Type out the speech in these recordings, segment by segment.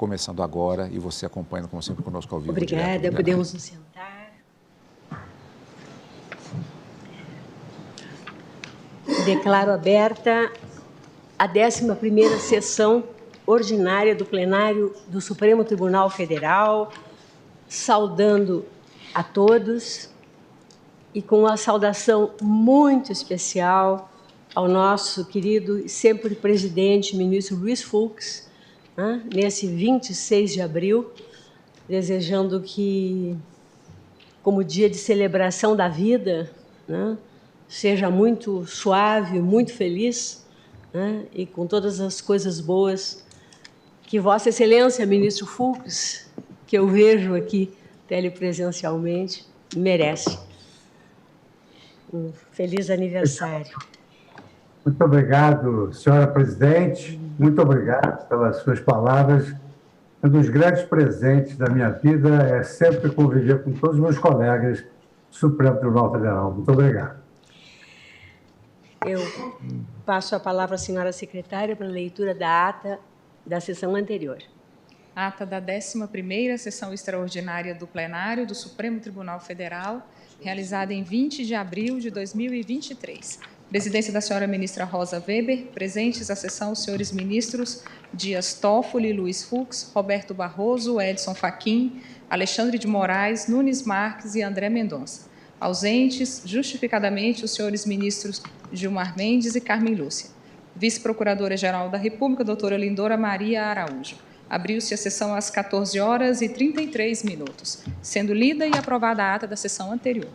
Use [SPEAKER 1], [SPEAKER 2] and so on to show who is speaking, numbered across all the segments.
[SPEAKER 1] começando agora e você acompanhando, como sempre, conosco ao vivo.
[SPEAKER 2] Obrigada, podemos nos sentar. Declaro aberta a 11ª sessão ordinária do plenário do Supremo Tribunal Federal, saudando a todos e com uma saudação muito especial ao nosso querido e sempre presidente, ministro Luiz Fux, nesse 26 de abril, desejando que, como dia de celebração da vida, seja muito suave, muito feliz, e com todas as coisas boas que Vossa Excelência, ministro Fux, que eu vejo aqui telepresencialmente, merece. Um feliz aniversário.
[SPEAKER 3] Muito obrigado, senhora presidente. Muito obrigado pelas suas palavras. Um dos grandes presentes da minha vida é sempre conviver com todos os meus colegas do Supremo Tribunal Federal. Muito obrigado.
[SPEAKER 2] Eu passo a palavra à senhora secretária para a leitura da ata da sessão anterior.
[SPEAKER 4] Ata da 11ª Sessão Extraordinária do Plenário do Supremo Tribunal Federal, realizada em 20 de abril de 2023. Presidência da senhora ministra Rosa Weber, presentes à sessão os senhores ministros Dias Toffoli, Luiz Fux, Roberto Barroso, Edson Fachin, Alexandre de Moraes, Nunes Marques e André Mendonça. Ausentes, justificadamente, os senhores ministros Gilmar Mendes e Carmen Lúcia. Vice-procuradora-geral da República, doutora Lindora Maria Araújo. Abriu-se a sessão às 14h33, sendo lida e aprovada a ata da sessão anterior.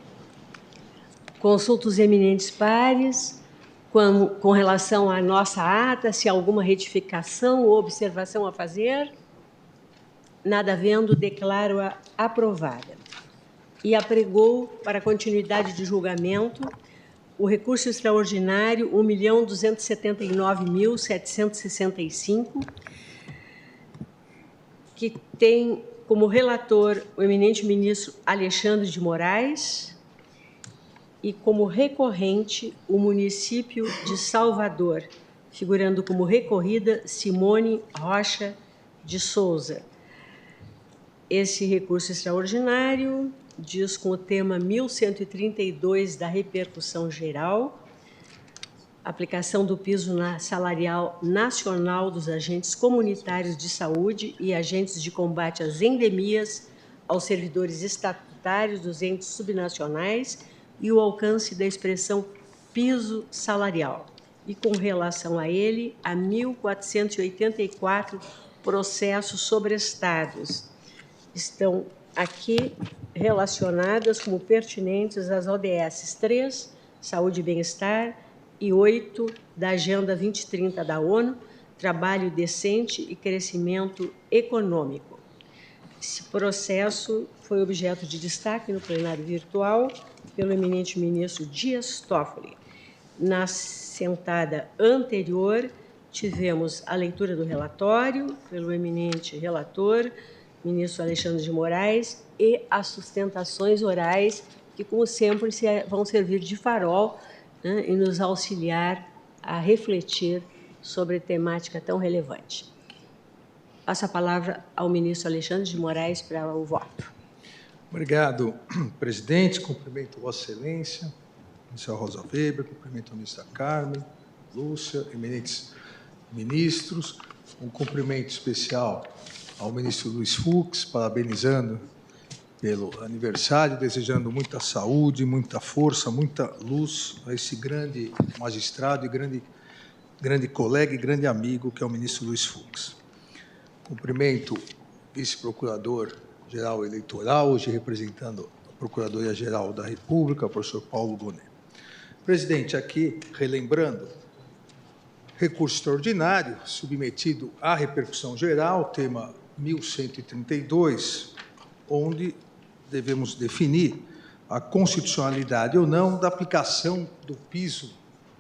[SPEAKER 2] Consulto os eminentes pares com relação à nossa ata, se há alguma retificação ou observação a fazer. Nada havendo, declaro-a aprovada. E apregou, para continuidade de julgamento, o recurso extraordinário 1.279.765, que tem como relator o eminente ministro Alexandre de Moraes e como recorrente o município de Salvador, figurando como recorrida Simone Rocha de Souza. Esse recurso extraordinário diz com o tema 1132 da repercussão geral, aplicação do piso salarial nacional dos agentes comunitários de saúde e agentes de combate às endemias aos servidores estatutários dos entes subnacionais e o alcance da expressão piso salarial. E com relação a ele, a 1.484 processos sobrestados estão aqui relacionadas como pertinentes às ODS 3, Saúde e Bem-Estar, e 8 da Agenda 2030 da ONU, Trabalho Decente e Crescimento Econômico. Esse processo foi objeto de destaque no plenário virtual pelo eminente ministro Dias Toffoli. Na sentada anterior, tivemos a leitura do relatório pelo eminente relator, ministro Alexandre de Moraes, e as sustentações orais, que, como sempre, vão servir de farol, e nos auxiliar a refletir sobre temática tão relevante. Passo a palavra ao ministro Alexandre de Moraes para o voto.
[SPEAKER 5] Obrigado, presidente. Cumprimento Vossa Excelência, ministra Rosa Weber, cumprimento a ministra Carmen, Lúcia, eminentes ministros. Um cumprimento especial ao ministro Luiz Fux, parabenizando pelo aniversário, desejando muita saúde, muita força, muita luz a esse grande magistrado e grande colega e grande amigo que é o ministro Luiz Fux. Cumprimento o vice-procurador-geral eleitoral, hoje representando a Procuradoria-Geral da República, o professor Paulo Gonet. Presidente, aqui, relembrando, recurso extraordinário submetido à repercussão geral, tema 1132, onde devemos definir a constitucionalidade ou não da aplicação do piso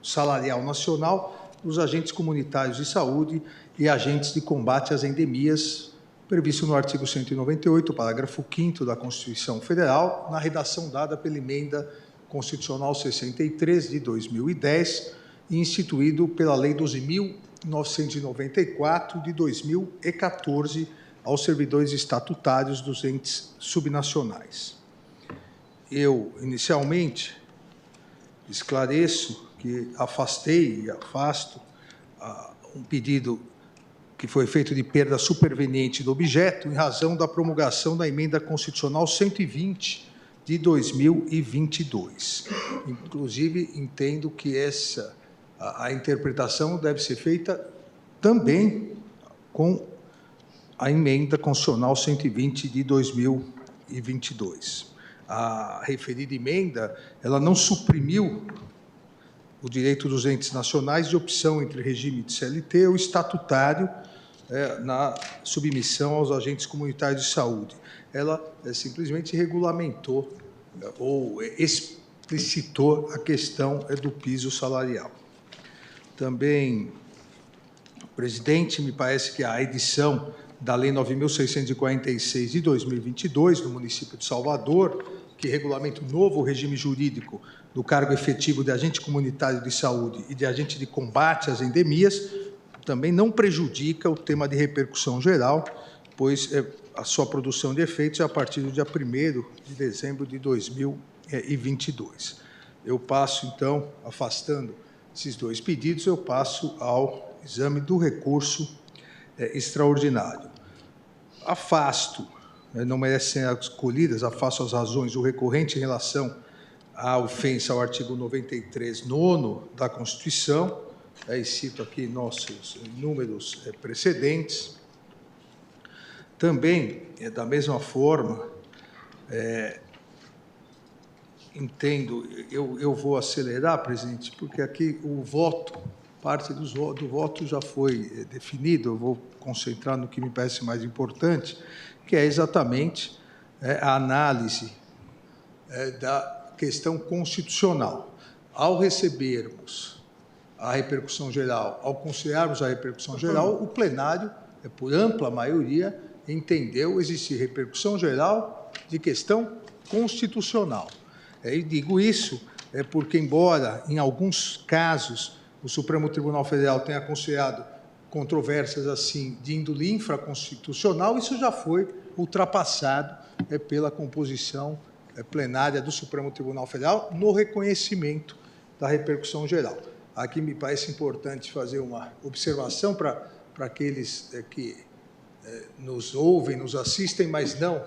[SPEAKER 5] salarial nacional dos agentes comunitários de saúde e agentes de combate às endemias, previsto no artigo 198, parágrafo 5º da Constituição Federal, na redação dada pela Emenda Constitucional 63 de 2010 e instituído pela Lei 12.994 de 2014, aos servidores estatutários dos entes subnacionais. Eu, inicialmente, esclareço que afastei e afasto um pedido que foi feito de perda superveniente do objeto em razão da promulgação da Emenda Constitucional 120 de 2022. Inclusive, entendo que a interpretação deve ser feita também com a Emenda Constitucional 120 de 2022. A referida emenda, ela não suprimiu o direito dos entes nacionais de opção entre regime de CLT ou estatutário na submissão aos agentes comunitários de saúde. Ela simplesmente regulamentou ou explicitou a questão do piso salarial. Também, presidente, me parece que a edição da Lei 9.646 de 2022, do município de Salvador, que regulamenta o novo regime jurídico do cargo efetivo de agente comunitário de saúde e de agente de combate às endemias, também não prejudica o tema de repercussão geral, pois a sua produção de efeitos é a partir do dia 1º de dezembro de 2022. Eu passo, então, afastando esses dois pedidos, eu passo ao exame do recurso extraordinário. Afasto, não merecem ser escolhidas, afasto as razões do recorrente em relação à ofensa ao artigo 93, 9º da Constituição, e cito aqui nossos inúmeros precedentes. Também, da mesma forma, entendo, eu vou acelerar, presidente, porque aqui o voto, parte do voto já foi definido, eu vou concentrar no que me parece mais importante, que é exatamente a análise da questão constitucional. Ao recebermos a repercussão geral, ao considerarmos a repercussão geral, o plenário, por ampla maioria, entendeu existir repercussão geral de questão constitucional. E digo isso porque, embora, em alguns casos, o Supremo Tribunal Federal tenha considerado controvérsias assim de índole infraconstitucional, isso já foi ultrapassado pela composição plenária do Supremo Tribunal Federal no reconhecimento da repercussão geral. Aqui me parece importante fazer uma observação para aqueles que nos ouvem, nos assistem, mas não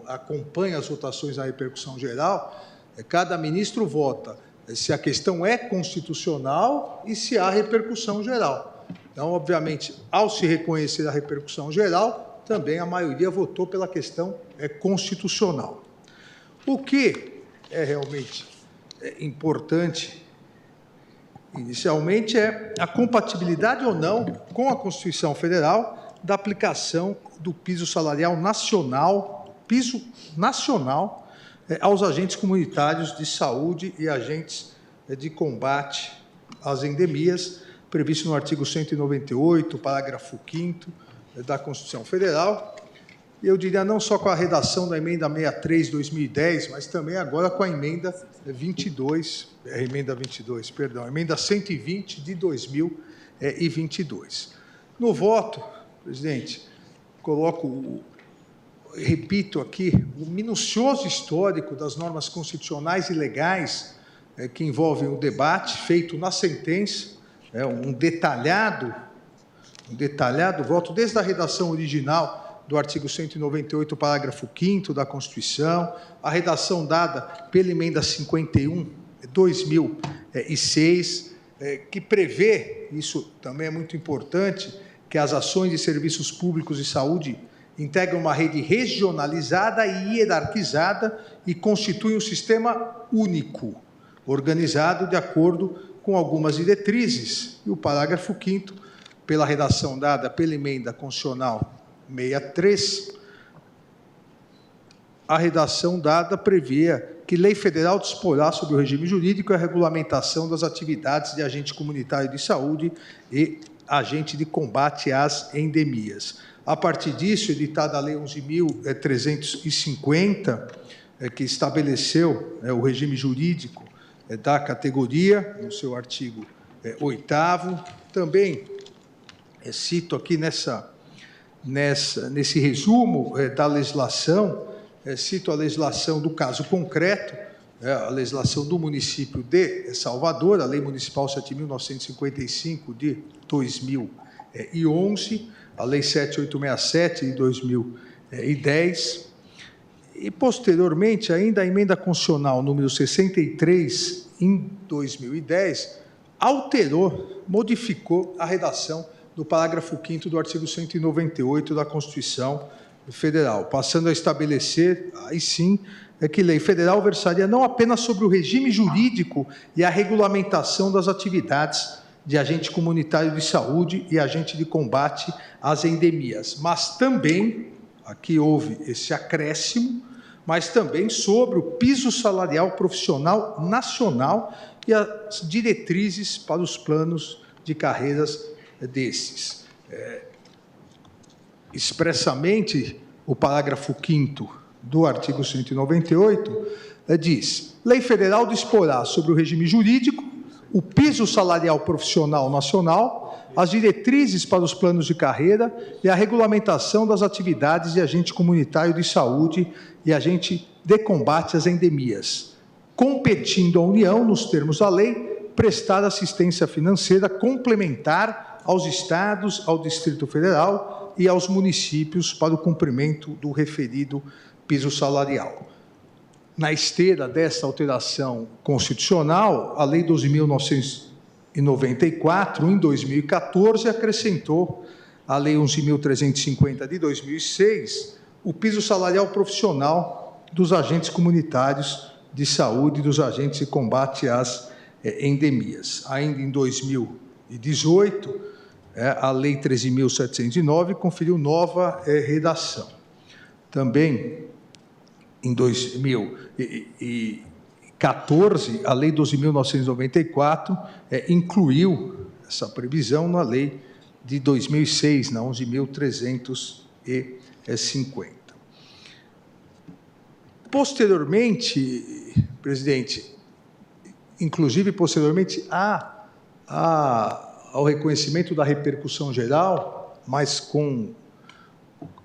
[SPEAKER 5] acompanham as votações da repercussão geral. Cada ministro vota se a questão é constitucional e se há repercussão geral. Então, obviamente, ao se reconhecer a repercussão geral, também a maioria votou pela questão constitucional. O que é realmente importante, inicialmente, é a compatibilidade ou não com a Constituição Federal da aplicação do piso salarial nacional, aos agentes comunitários de saúde e agentes de combate às endemias, previsto no artigo 198, parágrafo 5º da Constituição Federal. E eu diria não só com a redação da emenda 63 de 2010, mas também agora com a emenda 120 de 2022. No voto, presidente, repito aqui, o minucioso histórico das normas constitucionais e legais que envolvem o debate feito na sentença, um detalhado voto, desde a redação original do artigo 198, parágrafo 5º da Constituição, a redação dada pela emenda 51 de 2006, que prevê, isso também é muito importante, que as ações de serviços públicos de saúde integram uma rede regionalizada e hierarquizada e constituem um sistema único, organizado de acordo com algumas diretrizes. E o parágrafo 5º, pela redação dada pela emenda constitucional 63, a redação dada previa que lei federal disporá sobre o regime jurídico e a regulamentação das atividades de agente comunitário de saúde e agente de combate às endemias. A partir disso, editada a Lei 11.350, que estabeleceu o regime jurídico da categoria, no seu artigo 8º, também cito aqui nesse resumo da legislação, cito a legislação do caso concreto, a legislação do município de Salvador, a Lei Municipal 7.955 de 2011, a Lei 7.867 de 2010, e, posteriormente, ainda a Emenda Constitucional número 63, em 2010, modificou a redação do parágrafo 5º do artigo 198 da Constituição Federal, passando a estabelecer, aí sim, que lei federal versaria não apenas sobre o regime jurídico e a regulamentação das atividades de agente comunitário de saúde e agente de combate às endemias, mas também, aqui houve esse acréscimo, mas também sobre o piso salarial profissional nacional e as diretrizes para os planos de carreiras desses. Expressamente, o parágrafo 5º do artigo 198 diz: lei federal disporá sobre o regime jurídico, o piso salarial profissional nacional, as diretrizes para os planos de carreira e a regulamentação das atividades de agente comunitário de saúde e agente de combate às endemias, competindo à União, nos termos da lei, prestar assistência financeira complementar aos estados, ao Distrito Federal e aos municípios para o cumprimento do referido piso salarial. Na esteira dessa alteração constitucional, a Lei 12.994, em 2014, acrescentou à Lei 11.350, de 2006, o piso salarial profissional dos agentes comunitários de saúde e dos agentes de combate às endemias. Ainda em 2018, a Lei 13.709 conferiu nova redação. Também, em 2014, a Lei 12.994 incluiu essa previsão na Lei de 2006, na 11.350. Posteriormente, presidente, inclusive posteriormente ao reconhecimento da repercussão geral, mas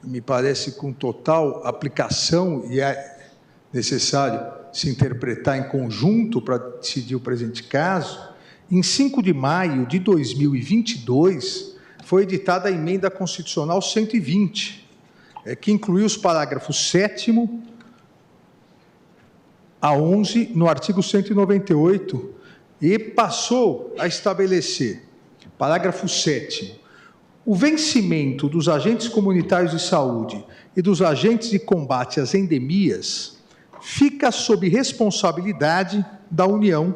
[SPEAKER 5] me parece com total aplicação, e é necessário se interpretar em conjunto para decidir o presente caso, em 5 de maio de 2022, foi editada a Emenda Constitucional 120, que incluiu os parágrafos 7º a 11 no artigo 198 e passou a estabelecer, parágrafo 7º, o vencimento dos agentes comunitários de saúde e dos agentes de combate às endemias fica sob responsabilidade da União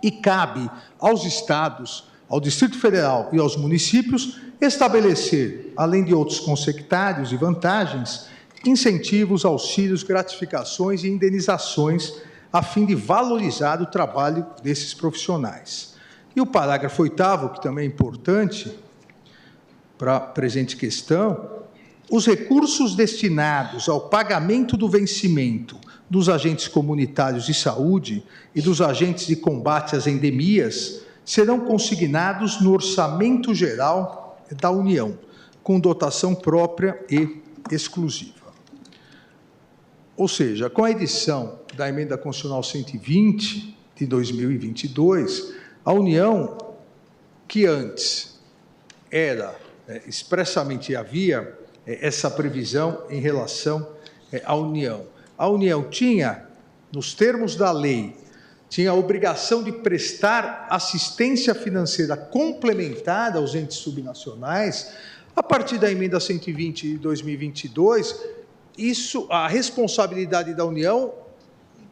[SPEAKER 5] e cabe aos estados, ao Distrito Federal e aos municípios estabelecer, além de outros consectários e vantagens, incentivos, auxílios, gratificações e indenizações a fim de valorizar o trabalho desses profissionais. E o parágrafo 8º, que também é importante para a presente questão, os recursos destinados ao pagamento do vencimento dos agentes comunitários de saúde e dos agentes de combate às endemias serão consignados no Orçamento Geral da União, com dotação própria e exclusiva. Ou seja, com a edição da Emenda Constitucional 120 de 2022, a União, que antes expressamente havia essa previsão em relação à União. A União tinha, nos termos da lei, tinha a obrigação de prestar assistência financeira complementar aos entes subnacionais. A partir da Emenda 120 de 2022, a responsabilidade da União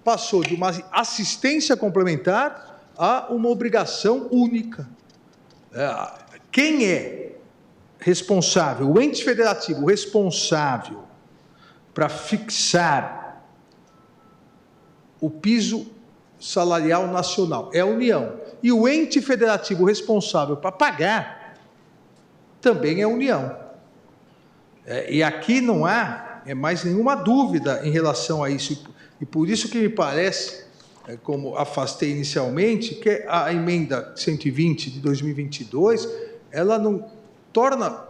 [SPEAKER 5] passou de uma assistência complementar a uma obrigação única. Quem é responsável, o ente federativo responsável para fixar o piso salarial nacional é a União. E o ente federativo responsável para pagar também é a União. E aqui não há mais nenhuma dúvida em relação a isso. E por isso que me parece, como afastei inicialmente, que a emenda 120 de 2022, ela não torna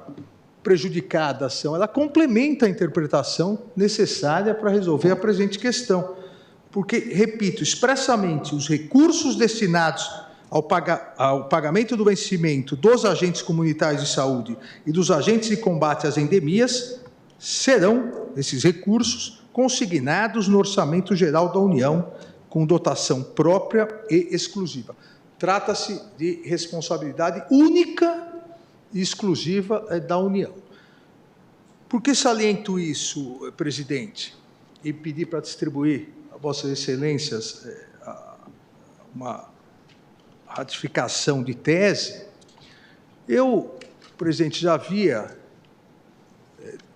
[SPEAKER 5] prejudicada a ação, ela complementa a interpretação necessária para resolver a presente questão. Porque, repito, expressamente, os recursos destinados ao pagamento do vencimento dos agentes comunitários de saúde e dos agentes de combate às endemias serão, esses recursos, consignados no Orçamento Geral da União, com dotação própria e exclusiva. Trata-se de responsabilidade única e exclusiva da União. Por que saliento isso, presidente? E pedir para distribuir a Vossas Excelências uma ratificação de tese. Eu, presidente, já havia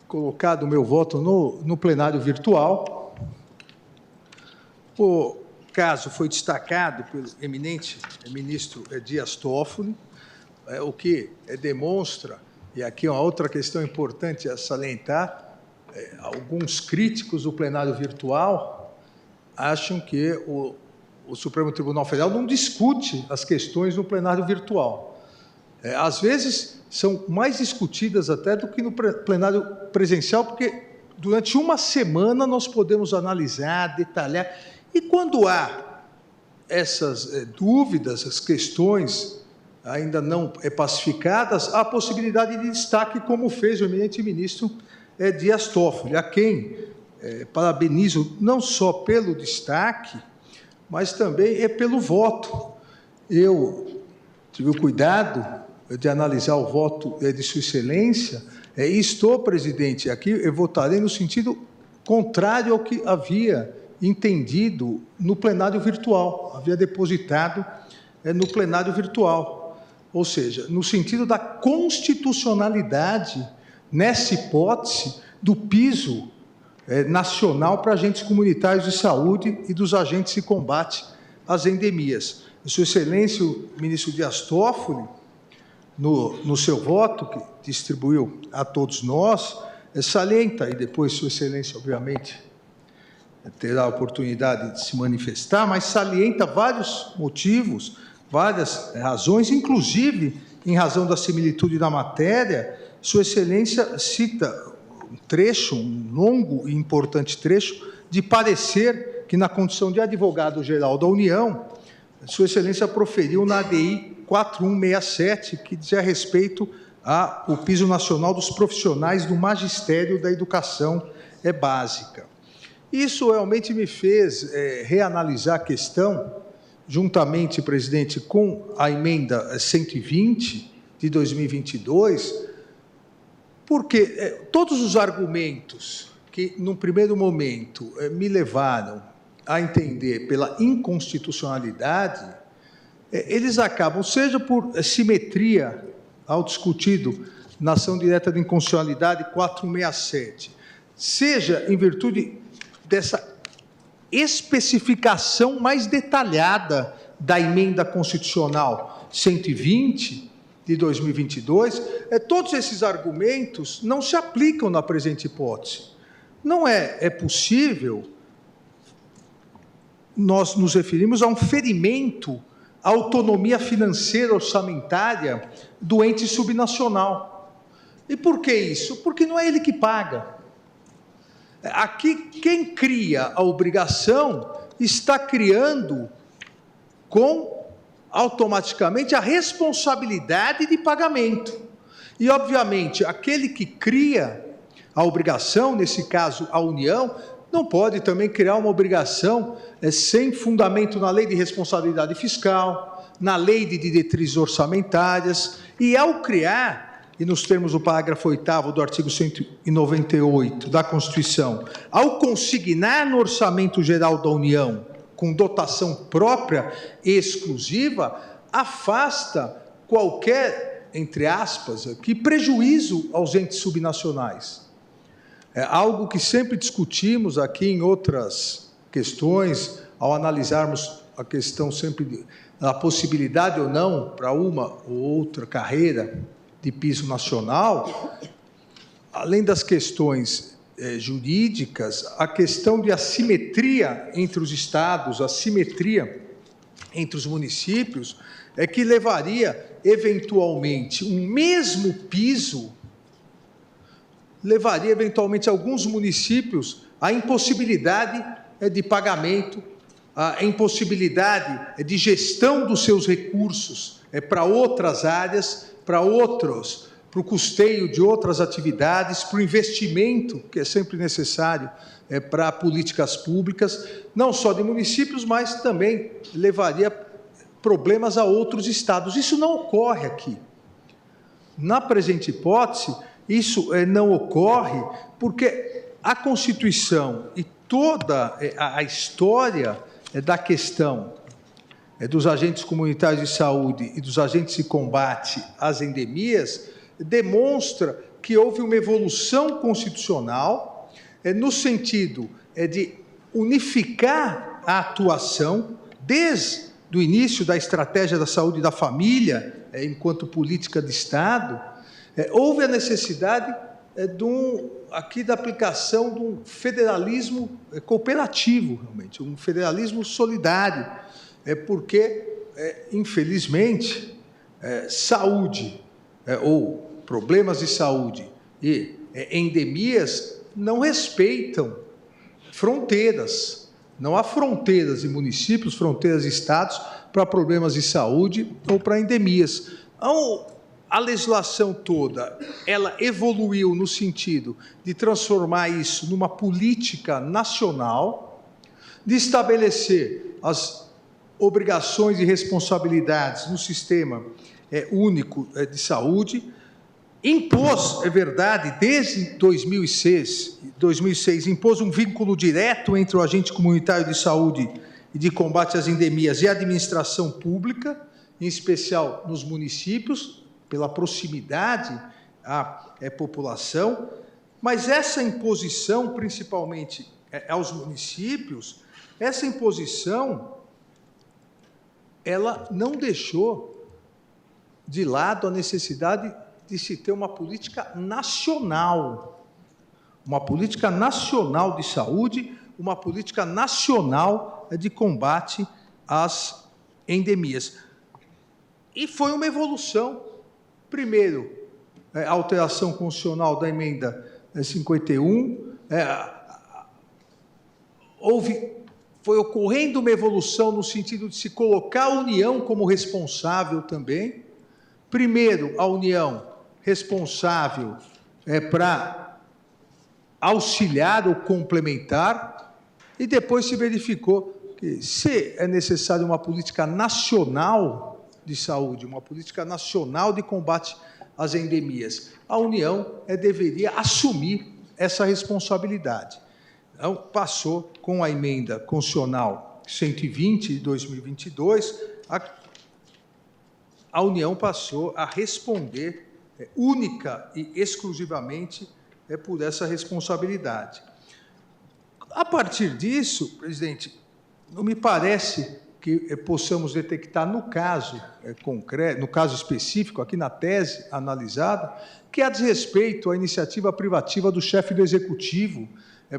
[SPEAKER 5] colocado o meu voto no plenário virtual. O caso foi destacado pelo eminente ministro Dias Toffoli, o que demonstra, e aqui é uma outra questão importante a salientar, alguns críticos do plenário virtual acham que o Supremo Tribunal Federal não discute as questões no plenário virtual. Às vezes, são mais discutidas até do que no plenário presencial, porque durante uma semana nós podemos analisar, detalhar, e quando há essas dúvidas, as questões ainda não pacificadas, há a possibilidade de destaque, como fez o eminente ministro Dias Toffoli, a quem parabenizo não só pelo destaque, mas também pelo voto. Eu tive o cuidado de analisar o voto de Sua Excelência e estou, presidente, aqui eu votarei no sentido contrário ao que havia entendido no plenário virtual, havia depositado no plenário virtual, ou seja, no sentido da constitucionalidade, nessa hipótese, do piso nacional para agentes comunitários de saúde e dos agentes de combate às endemias. Sua Excelência, o ministro Dias Toffoli, no seu voto, que distribuiu a todos nós, salienta, e depois Sua Excelência, obviamente, terá a oportunidade de se manifestar, mas salienta vários motivos, várias razões, inclusive, em razão da similitude da matéria, Sua Excelência cita um trecho, um longo e importante trecho, de parecer que, na condição de advogado-geral da União, Sua Excelência proferiu na ADI 4167, que dizia respeito ao piso nacional dos profissionais do magistério da educação básica. Isso realmente me fez reanalisar a questão, juntamente, presidente, com a emenda 120 de 2022, porque todos os argumentos que, num primeiro momento, me levaram a entender pela inconstitucionalidade, eles acabam, seja por simetria ao discutido na ação direta de inconstitucionalidade 467, seja em virtude dessa especificação mais detalhada da emenda constitucional 120 de 2022, todos esses argumentos não se aplicam na presente hipótese. Não é possível nós nos referirmos a um ferimento à autonomia financeira orçamentária do ente subnacional. E por que isso? Porque não é ele que paga. Aqui, quem cria a obrigação está criando automaticamente a responsabilidade de pagamento. E, obviamente, aquele que cria a obrigação, nesse caso a União, não pode também criar uma obrigação sem fundamento na lei de responsabilidade fiscal, na lei de diretrizes orçamentárias, e ao criar, e nos termos do parágrafo 8º do artigo 198 da Constituição, ao consignar no Orçamento Geral da União, com dotação própria e exclusiva, afasta qualquer, entre aspas, aqui, prejuízo aos entes subnacionais. É algo que sempre discutimos aqui em outras questões, ao analisarmos a questão sempre da possibilidade ou não para uma ou outra carreira de piso nacional, além das questões jurídicas, a questão de assimetria entre os estados, assimetria entre os municípios, que levaria, eventualmente, um mesmo piso levaria eventualmente alguns municípios à impossibilidade de pagamento, à impossibilidade de gestão dos seus recursos para outras áreas, para o custeio de outras atividades, para o investimento, que é sempre necessário para políticas públicas, não só de municípios, mas também levaria problemas a outros estados. Isso não ocorre aqui. Na presente hipótese, isso não ocorre porque a Constituição e toda a história da questão dos agentes comunitários de saúde e dos agentes de combate às endemias demonstra que houve uma evolução constitucional no sentido de unificar a atuação desde o início da estratégia da saúde da família, enquanto política de Estado. Houve a necessidade da aplicação de um federalismo cooperativo, realmente, um federalismo solidário, porque, infelizmente, saúde ou problemas de saúde e endemias não respeitam fronteiras. Não há fronteiras de municípios, fronteiras de estados para problemas de saúde ou para endemias. Então, a legislação toda, ela evoluiu no sentido de transformar isso numa política nacional, de estabelecer as obrigações e responsabilidades no sistema único de saúde, impôs, é verdade, desde 2006, impôs um vínculo direto entre o agente comunitário de saúde e de combate às endemias e a administração pública, em especial nos municípios, pela proximidade à população, mas essa imposição, principalmente aos municípios, essa imposição, ela não deixou de lado a necessidade de se ter uma política nacional de saúde, uma política nacional de combate às endemias. E foi uma evolução. Primeiro, a alteração constitucional da emenda 51, foi ocorrendo uma evolução no sentido de se colocar a União como responsável também. Primeiro, a União responsável para auxiliar ou complementar, e depois se verificou que, se é necessário uma política nacional de saúde, uma política nacional de combate às endemias, a União deveria assumir essa responsabilidade. Então, passou com a emenda constitucional 120 de 2022, a União passou a responder única e exclusivamente por essa responsabilidade. A partir disso, presidente, não me parece que possamos detectar no caso concreto, no caso específico, aqui na tese analisada, que há desrespeito à iniciativa privativa do chefe do Executivo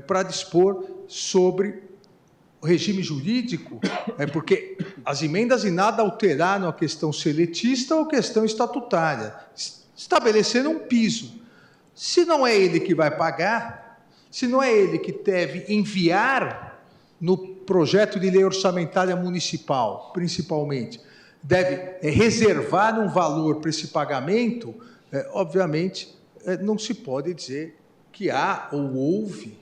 [SPEAKER 5] para dispor sobre o regime jurídico, porque as emendas em nada alteraram a questão seletista ou questão estatutária, estabeleceram um piso. Se não é ele que vai pagar, se não é ele que deve enviar no projeto de lei orçamentária municipal, principalmente, deve reservar um valor para esse pagamento, obviamente, não se pode dizer que há ou houve,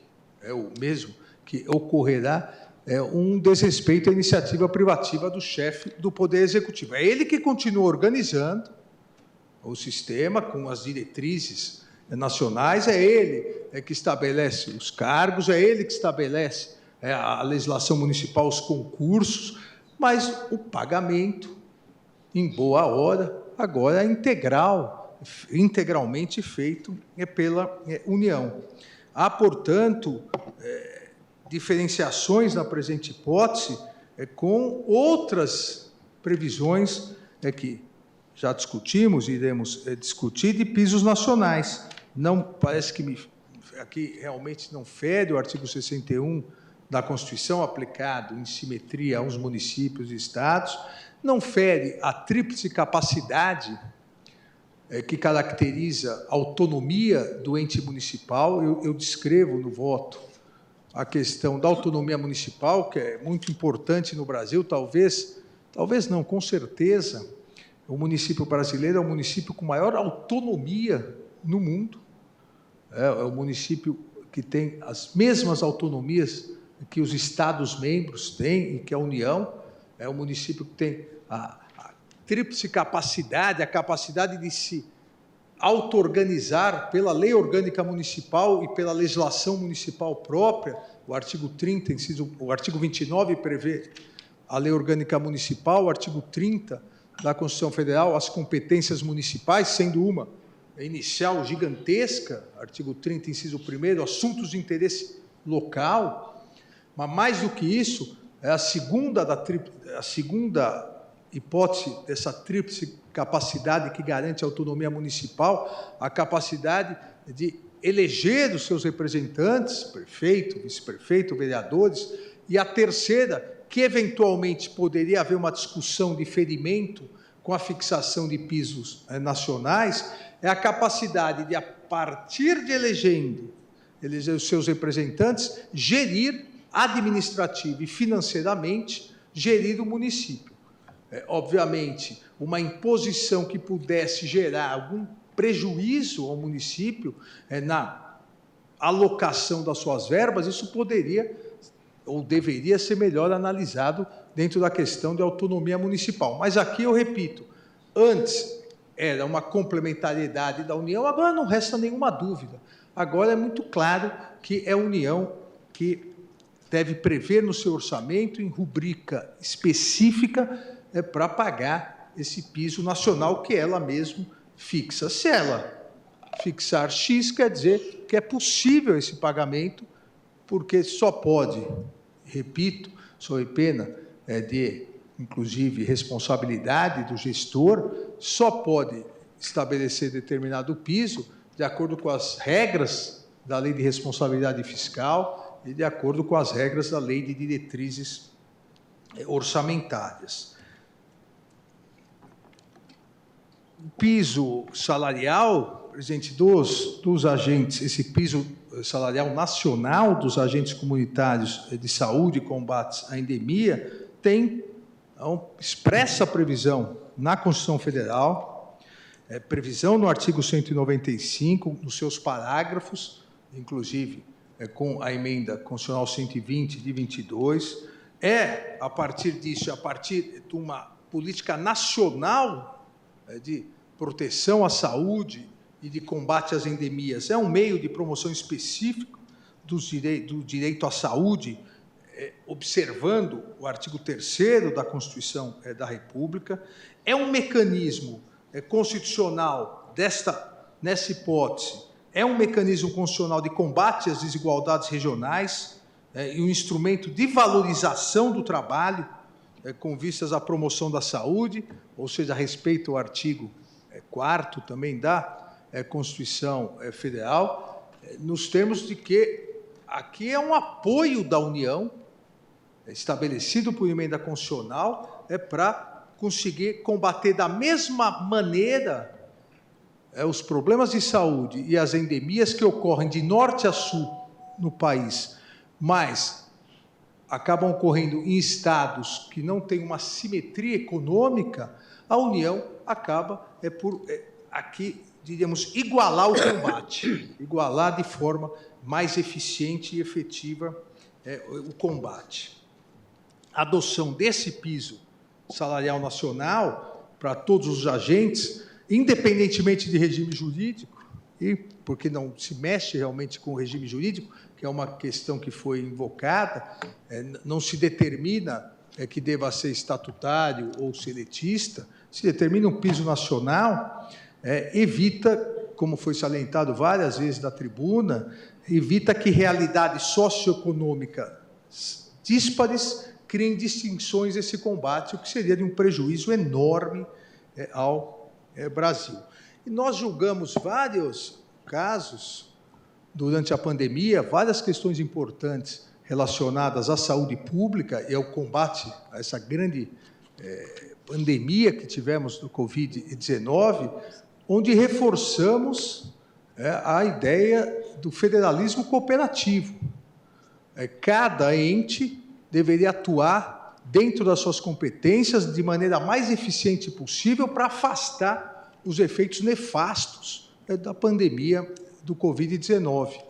[SPEAKER 5] ou mesmo que ocorrerá, um desrespeito à iniciativa privativa do chefe do Poder Executivo. É ele que continua organizando o sistema com as diretrizes nacionais, é ele que estabelece os cargos, é ele que estabelece a legislação municipal, os concursos, mas o pagamento, em boa hora, agora é integralmente feito pela União. Há, portanto, diferenciações na presente hipótese com outras previsões que já discutimos e iremos discutir de pisos nacionais. Não parece que aqui realmente não fere o artigo 61 da Constituição, aplicado em simetria aos municípios e estados, não fere a tríplice capacidade que caracteriza a autonomia do ente municipal. Eu descrevo no voto a questão da autonomia municipal, que é muito importante no Brasil, talvez não, com certeza, o município brasileiro é o município com maior autonomia no mundo, é o município que tem as mesmas autonomias que os Estados-membros têm e que a União, é o município que tem a tríplice capacidade, a capacidade de se auto-organizar pela lei orgânica municipal e pela legislação municipal própria. O artigo 30, o artigo 29 prevê a lei orgânica municipal, o artigo 30 da Constituição Federal, as competências municipais, sendo uma inicial gigantesca, artigo 30, inciso 1º, assuntos de interesse local, mas mais do que isso, é a segunda hipótese dessa tríplice capacidade que garante a autonomia municipal, a capacidade de eleger os seus representantes, prefeito, vice-prefeito, vereadores, e a terceira, que eventualmente poderia haver uma discussão de ferimento com a fixação de pisos nacionais, é a capacidade de, a partir de eleger os seus representantes, gerir administrativa e financeiramente, gerir o município. Obviamente, uma imposição que pudesse gerar algum prejuízo ao município na alocação das suas verbas, isso poderia ou deveria ser melhor analisado dentro da questão de autonomia municipal. Mas aqui eu repito, antes era uma complementariedade da União, agora não resta nenhuma dúvida. Agora é muito claro que é a União que deve prever no seu orçamento, em rubrica específica, para pagar esse piso nacional que ela mesma fixa. Se ela fixar X, quer dizer que é possível esse pagamento, porque só pode, repito, sob pena de, inclusive, responsabilidade do gestor, só pode estabelecer determinado piso de acordo com as regras da Lei de Responsabilidade Fiscal e de acordo com as regras da Lei de Diretrizes Orçamentárias. O piso salarial, presidente, dos agentes, esse piso salarial nacional dos agentes comunitários de saúde e combates à endemia, tem expressa previsão na Constituição Federal, previsão no artigo 195, nos seus parágrafos, inclusive com a emenda constitucional 120 de 22, a partir disso, a partir de uma política nacional de proteção à saúde e de combate às endemias, é um meio de promoção específico do direito à saúde, observando o artigo 3º da Constituição da República, é um mecanismo constitucional nessa hipótese, é um mecanismo constitucional de combate às desigualdades regionais e um instrumento de valorização do trabalho com vistas à promoção da saúde, ou seja, a respeito ao artigo 4º também da Constituição Federal, nos termos de que aqui é um apoio da União, estabelecido por emenda constitucional, para conseguir combater da mesma maneira os problemas de saúde e as endemias que ocorrem de norte a sul no país, mas acabam ocorrendo em estados que não têm uma simetria econômica. A União acaba por aqui, diríamos, igualar o combate, igualar de forma mais eficiente e efetiva o combate. A adoção desse piso salarial nacional para todos os agentes, independentemente de regime jurídico, e porque não se mexe realmente com o regime jurídico, que é uma questão que foi invocada, não se determina que deva ser estatutário ou seletista, se determina um piso nacional, evita, como foi salientado várias vezes da tribuna, evita que realidades socioeconômicas díspares criem distinções nesse combate, o que seria de um prejuízo enorme ao Brasil. E nós julgamos vários casos durante a pandemia, várias questões importantes relacionadas à saúde pública e ao combate a essa grande pandemia que tivemos do Covid-19, onde reforçamos a ideia do federalismo cooperativo. Cada ente deveria atuar dentro das suas competências de maneira mais eficiente possível para afastar os efeitos nefastos da pandemia do Covid-19.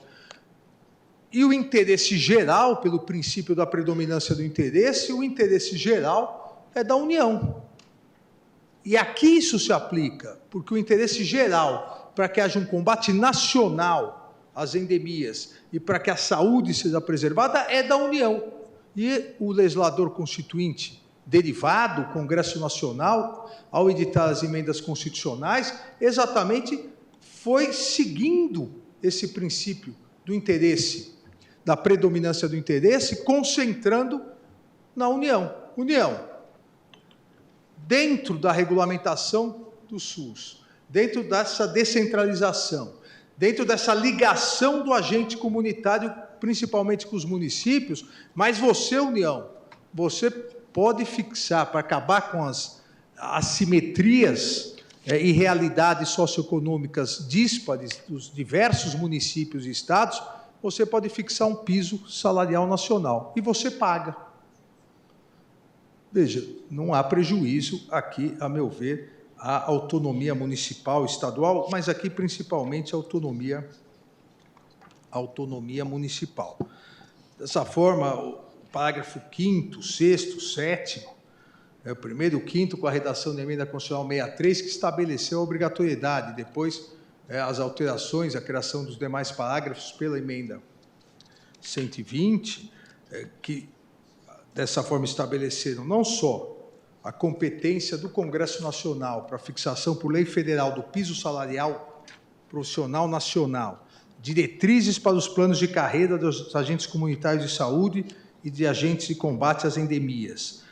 [SPEAKER 5] E o interesse geral, pelo princípio da predominância do interesse, o interesse geral é da União. E aqui isso se aplica, porque o interesse geral, para que haja um combate nacional às endemias e para que a saúde seja preservada, é da União. E o legislador constituinte derivado, o Congresso Nacional, ao editar as emendas constitucionais, exatamente foi seguindo esse princípio do interesse, da predominância do interesse, concentrando na União. União, dentro da regulamentação do SUS, dentro dessa descentralização, dentro dessa ligação do agente comunitário, principalmente com os municípios, mas você, União, você pode fixar, para acabar com as assimetrias e realidades socioeconômicas díspares dos diversos municípios e estados, você pode fixar um piso salarial nacional e você paga. Veja, não há prejuízo aqui, a meu ver, à autonomia municipal, estadual, mas aqui principalmente a autonomia municipal. Dessa forma, o parágrafo 5º, 6º, 7º, o primeiro e o 5º, com a redação da emenda constitucional 63, que estabeleceu a obrigatoriedade, depois as alterações, a criação dos demais parágrafos pela emenda 120, que dessa forma estabeleceram não só a competência do Congresso Nacional para fixação por lei federal do piso salarial profissional nacional, diretrizes para os planos de carreira dos agentes comunitários de saúde e de agentes de combate às endemias.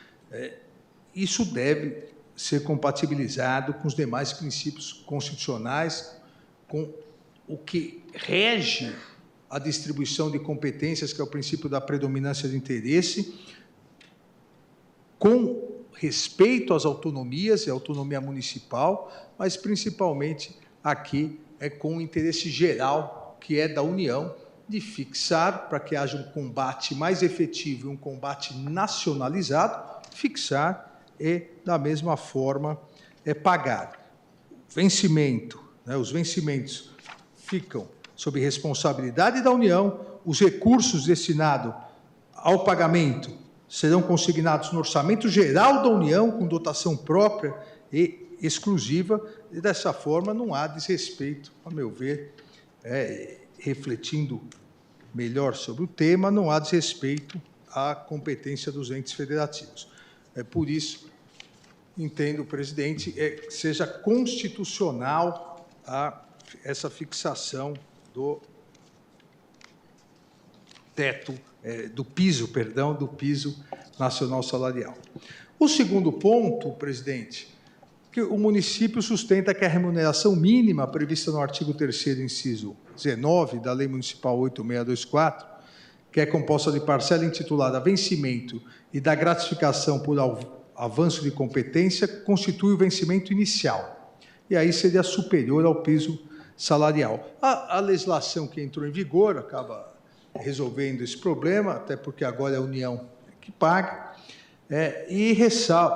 [SPEAKER 5] Isso deve ser compatibilizado com os demais princípios constitucionais, com o que rege a distribuição de competências, que é o princípio da predominância do interesse, com respeito às autonomias e autonomia municipal, mas principalmente aqui com o interesse geral, que é da União, de fixar, para que haja um combate mais efetivo e um combate nacionalizado, fixar e, da mesma forma, pagar. Vencimento, os vencimentos ficam sob responsabilidade da União, os recursos destinados ao pagamento serão consignados no Orçamento Geral da União, com dotação própria e exclusiva, e dessa forma não há desrespeito, a meu ver, refletindo melhor sobre o tema, não há desrespeito à competência dos entes federativos. Por isso, entendo, presidente, que seja constitucional essa fixação do teto, do piso nacional salarial. O segundo ponto, presidente, que o município sustenta que a remuneração mínima prevista no artigo 3º, inciso 19, da Lei Municipal 8624, que é composta de parcela intitulada vencimento e da gratificação por avanço de competência, constitui o vencimento inicial, e aí seria superior ao piso salarial. A legislação que entrou em vigor acaba resolvendo esse problema, até porque agora é a União que paga, e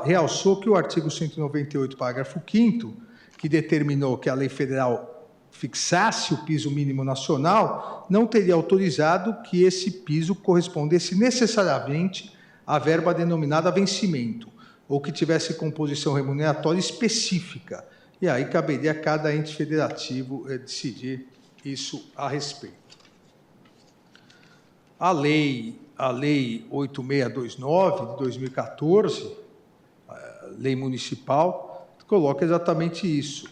[SPEAKER 5] realçou que o artigo 198, parágrafo 5º, que determinou que a lei federal fixasse o piso mínimo nacional, não teria autorizado que esse piso correspondesse necessariamente à verba denominada vencimento, ou que tivesse composição remuneratória específica. E aí caberia a cada ente federativo decidir isso a respeito. A lei 8629, de 2014, a lei municipal, colocava exatamente isso.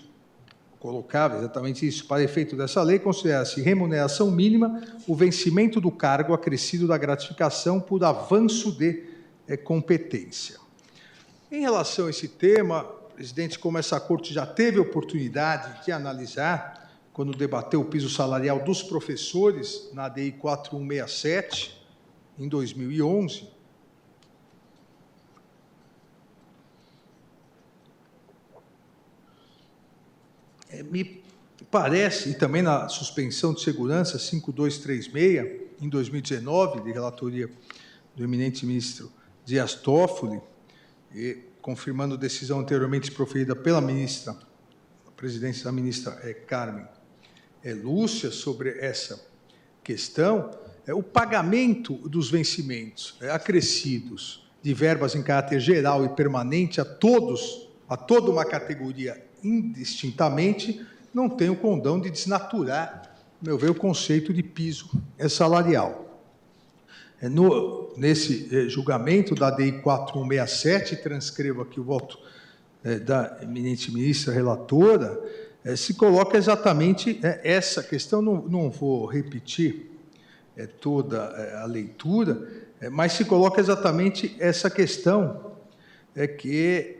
[SPEAKER 5] Para efeito dessa lei, considera-se remuneração mínima o vencimento do cargo acrescido da gratificação por avanço de competência. Em relação a esse tema, presidente, como essa Corte já teve oportunidade de analisar, quando debateu o piso salarial dos professores, na ADI 4167, em 2011, me parece, e também na suspensão de segurança 5236, em 2019, de relatoria do eminente ministro Dias Toffoli, e confirmando decisão anteriormente proferida pela ministra, a presidência da ministra Carmen Lúcia, sobre essa questão, o pagamento dos vencimentos acrescidos de verbas em caráter geral e permanente a toda uma categoria indistintamente, não tem o condão de desnaturar, a meu ver, o conceito de piso salarial. Nesse julgamento da DI 4167, transcrevo aqui o voto da eminente ministra relatora, se coloca exatamente essa questão, não vou repetir toda a leitura, mas se coloca exatamente essa questão, que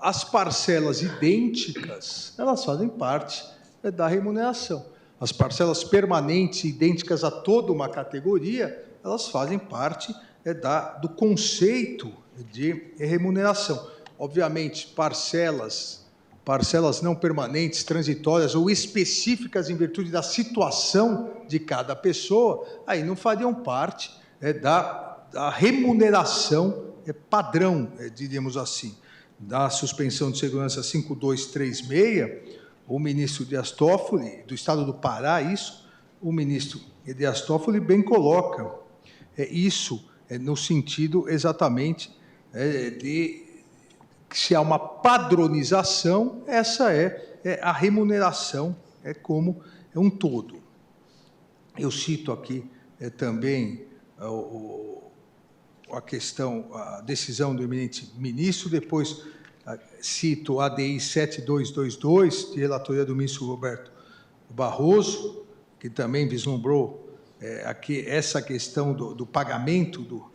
[SPEAKER 5] as parcelas idênticas, elas fazem parte da remuneração. As parcelas permanentes, idênticas a toda uma categoria, elas fazem parte do conceito de remuneração. Obviamente, parcelas não permanentes, transitórias ou específicas em virtude da situação de cada pessoa, aí não fariam parte da remuneração padrão, diríamos assim. Da suspensão de segurança 5236, o ministro Dias Toffoli, do Estado do Pará, o ministro Dias Toffoli bem coloca isso no sentido exatamente de que se há uma padronização, essa é a remuneração como um todo. Eu cito aqui também a decisão do eminente ministro, depois cito a ADI 7222, de relatoria do ministro Roberto Barroso, que também vislumbrou aqui essa questão do pagamento do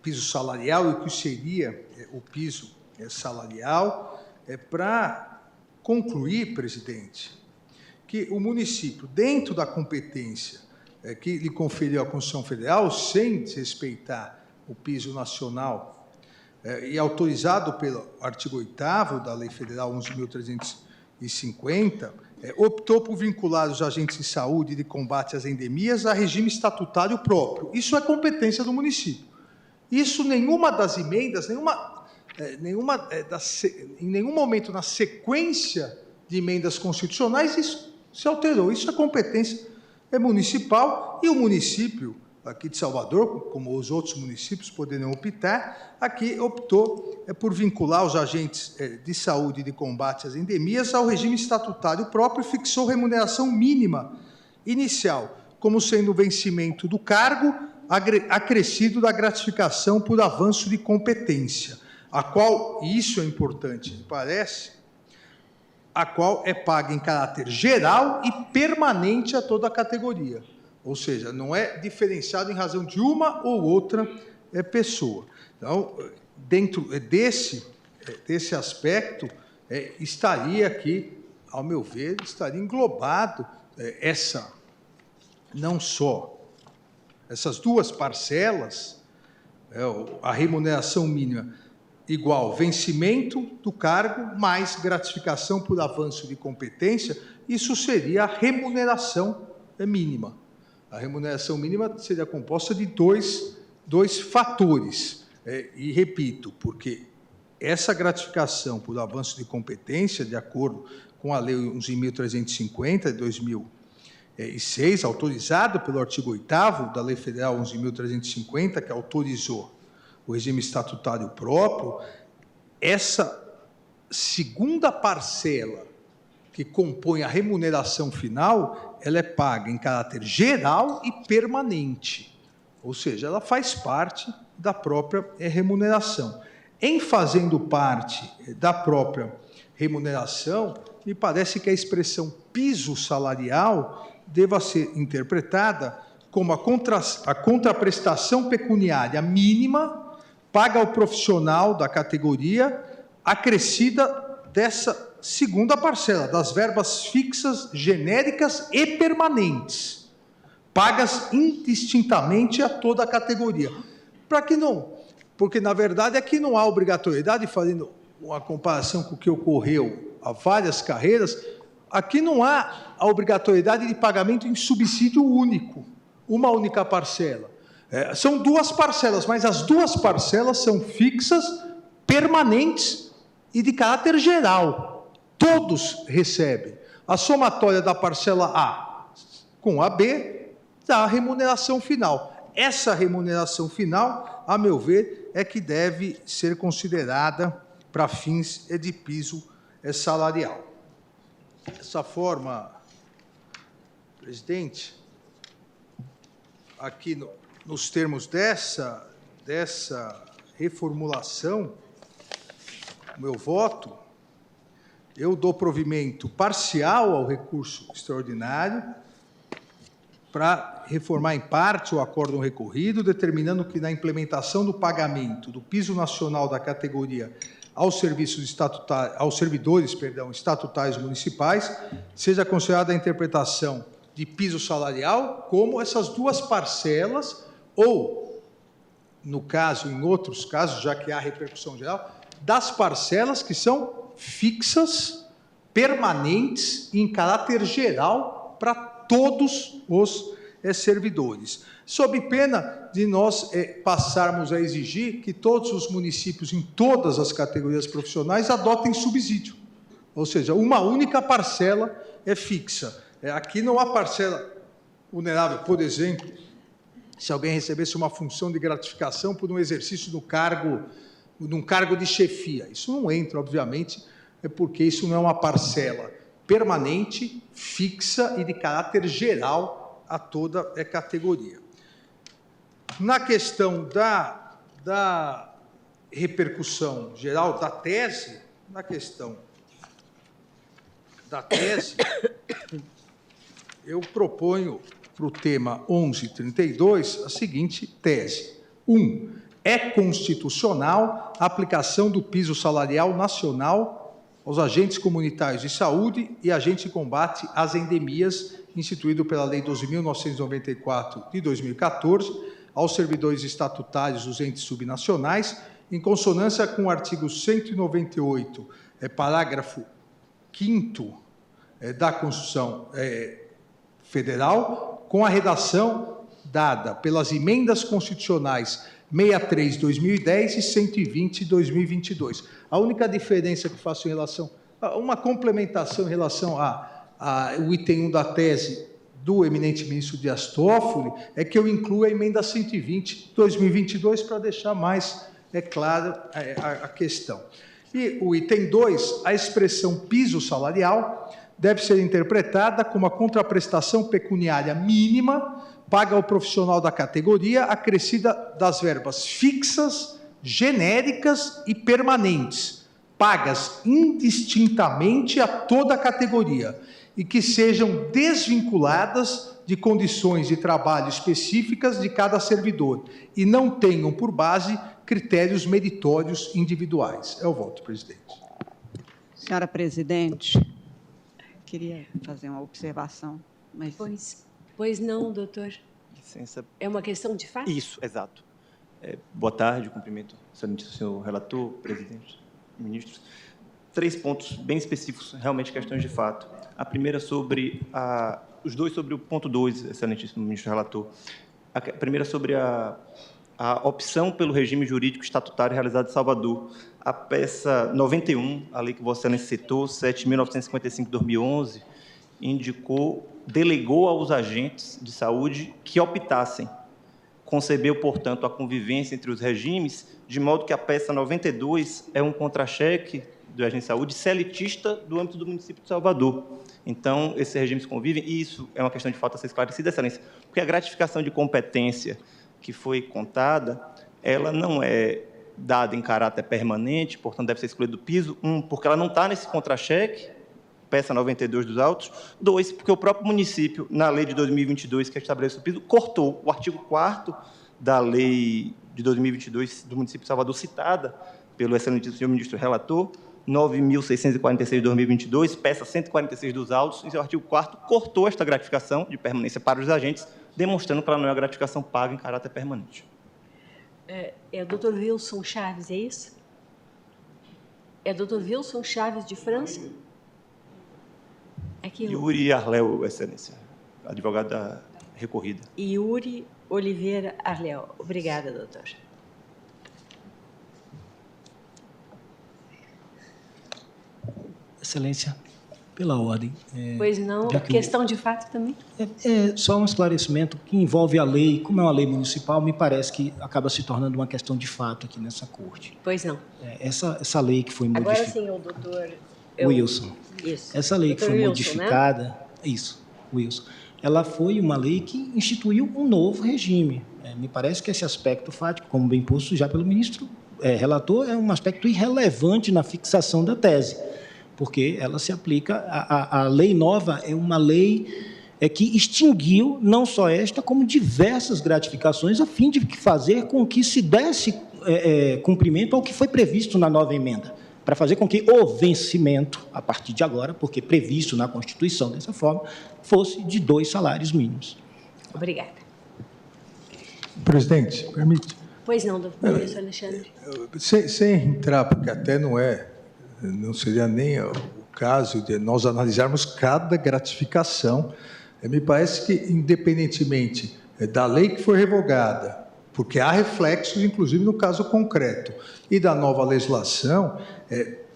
[SPEAKER 5] piso salarial e o que seria o piso salarial, para concluir, presidente, que o município, dentro da competência que lhe conferiu a Constituição Federal, sem desrespeitar o piso nacional, e autorizado pelo artigo 8º da Lei Federal 11.350, optou por vincular os agentes de saúde e de combate às endemias a regime estatutário próprio. Isso é competência do município. Isso, nenhuma das emendas, em nenhum momento na sequência de emendas constitucionais, isso se alterou. Isso é competência municipal, e o município aqui de Salvador, como os outros municípios poderiam optar, aqui optou por vincular os agentes de saúde e de combate às endemias ao regime estatutário próprio e fixou remuneração mínima inicial, como sendo o vencimento do cargo acrescido da gratificação por avanço de competência, a qual, e isso é importante, me parece, a qual é paga em caráter geral e permanente a toda a categoria. Ou seja, não é diferenciado em razão de uma ou outra pessoa. Então, dentro desse aspecto, estaria aqui, ao meu ver, estaria englobado não só essas duas parcelas, a remuneração mínima igual vencimento do cargo mais gratificação por avanço de competência, isso seria a remuneração mínima. A remuneração mínima seria composta de dois fatores. E repito, porque essa gratificação por avanço de competência, de acordo com a Lei 11.350, de 2006, autorizado pelo artigo 8º da Lei Federal 11.350, que autorizou o regime estatutário próprio, essa segunda parcela que compõe a remuneração final, ela é paga em caráter geral e permanente, ou seja, ela faz parte da própria remuneração. Em fazendo parte da própria remuneração, me parece que a expressão piso salarial deva ser interpretada como a contraprestação pecuniária mínima paga ao profissional da categoria, acrescida dessa segunda parcela, das verbas fixas, genéricas e permanentes, pagas indistintamente a toda a categoria. Para que não? Porque, na verdade, aqui não há obrigatoriedade, fazendo uma comparação com o que ocorreu a várias carreiras, aqui não há a obrigatoriedade de pagamento em subsídio único, uma única parcela. São duas parcelas, mas as duas parcelas são fixas, permanentes e de caráter geral. Todos recebem. A somatória da parcela A com a B dá a remuneração final. Essa remuneração final, a meu ver, é que deve ser considerada para fins de piso salarial. Dessa forma, presidente, aqui nos termos dessa reformulação, o meu voto, eu dou provimento parcial ao recurso extraordinário para reformar em parte o acórdão recorrido, determinando que na implementação do pagamento do piso nacional da categoria aos servidores estatutários municipais, seja considerada a interpretação de piso salarial como essas duas parcelas, ou, no caso, em outros casos, já que há repercussão geral, das parcelas que são fixas, permanentes e em caráter geral para todos os servidores, sob pena de nós passarmos a exigir que todos os municípios, em todas as categorias profissionais, adotem subsídio, ou seja, uma única parcela é fixa. Aqui não há parcela vulnerável, por exemplo, se alguém recebesse uma função de gratificação por um exercício num cargo de chefia. Isso não entra, obviamente, porque isso não é uma parcela permanente, fixa e de caráter geral a toda a categoria. Na questão da repercussão geral da tese, na questão da tese, eu proponho para o tema 1132 a seguinte tese. 1. É constitucional a aplicação do piso salarial nacional aos agentes comunitários de saúde e agentes de combate às endemias, instituído pela Lei 12.994 de 2014, aos servidores estatutários dos entes subnacionais, em consonância com o artigo 198, parágrafo 5º da Constituição Federal, com a redação dada pelas emendas constitucionais 63/2010 e 120/2022. A única diferença que faço em relação, uma complementação em relação ao item 1 da tese do eminente ministro Dias Toffoli, é que eu incluo a emenda 120/2022 para deixar mais clara a questão. E o item 2, a expressão piso salarial deve ser interpretada como a contraprestação pecuniária mínima paga ao profissional da categoria, acrescida das verbas fixas, genéricas e permanentes, pagas indistintamente a toda a categoria e que sejam desvinculadas de condições de trabalho específicas de cada servidor e não tenham por base critérios meritórios individuais. É o voto, presidente.
[SPEAKER 6] Senhora presidente, queria fazer uma observação. Mas...
[SPEAKER 2] Pois não, doutor.
[SPEAKER 7] Licença.
[SPEAKER 2] É uma questão de fato?
[SPEAKER 7] Isso, exato. Boa tarde, cumprimento o senhor relator, presidente, ministros. 3 pontos bem específicos, realmente questões de fato. A primeira sobre os dois sobre o ponto 2, excelentíssimo ministro relator. A primeira sobre a opção pelo regime jurídico estatutário realizado em Salvador. A peça 91, a lei que Vossa Excelência citou, 7.955/2011, delegou aos agentes de saúde que optassem. Concebeu, portanto, a convivência entre os regimes, de modo que a peça 92 é um contra-cheque do agente de saúde seletista do âmbito do município de Salvador. Então, esses regimes convivem, e isso é uma questão de fato a ser esclarecida, Excelência, porque a gratificação de competência que foi contada, ela não é dada em caráter permanente, portanto, deve ser excluída do piso. 1, porque ela não está nesse contra-cheque, peça 92 dos autos. 2, porque o próprio município, na lei de 2022, que estabelece o piso, cortou o artigo 4º da lei de 2022 do município de Salvador, citada pelo excelentíssimo senhor ministro relator, 9.646 de 2022, peça 146 dos autos, em seu artigo 4º, cortou esta gratificação de permanência para os agentes, demonstrando que ela não é a gratificação paga em caráter permanente.
[SPEAKER 2] É o doutor Wilson Chaves, é isso? É o doutor Wilson Chaves de França? Aqui,
[SPEAKER 7] Yuri Arléu, Excelência, advogado da recorrida.
[SPEAKER 2] Yuri Oliveira Arléu. Obrigada, doutor.
[SPEAKER 8] Excelência, pela ordem.
[SPEAKER 2] Pois não, questão de fato também?
[SPEAKER 8] Só um esclarecimento que envolve a lei, como é uma lei municipal, me parece que acaba se tornando uma questão de fato aqui nessa corte.
[SPEAKER 2] Pois não.
[SPEAKER 8] Essa lei que foi modificada...
[SPEAKER 2] Agora sim, o doutor...
[SPEAKER 8] Wilson.
[SPEAKER 2] Isso.
[SPEAKER 8] Essa lei que foi
[SPEAKER 2] Wilson,
[SPEAKER 8] modificada...
[SPEAKER 2] Né?
[SPEAKER 8] Isso, Wilson. Ela foi uma lei que instituiu um novo regime. Me parece que esse aspecto fático, como bem posto já pelo ministro relator, é um aspecto irrelevante na fixação da tese, porque ela se aplica... A lei nova é uma lei que extinguiu não só esta, como diversas gratificações, a fim de fazer com que se desse cumprimento ao que foi previsto na nova emenda, para fazer com que o vencimento, a partir de agora, porque previsto na Constituição dessa forma, fosse de 2 salários mínimos.
[SPEAKER 2] Obrigada.
[SPEAKER 5] Presidente, permite?
[SPEAKER 2] Pois não, doutor ministro Alexandre.
[SPEAKER 5] Sem entrar, porque até não seria nem o caso de nós analisarmos cada gratificação, me parece que, independentemente da lei que foi revogada, porque há reflexos, inclusive no caso concreto, e da nova legislação,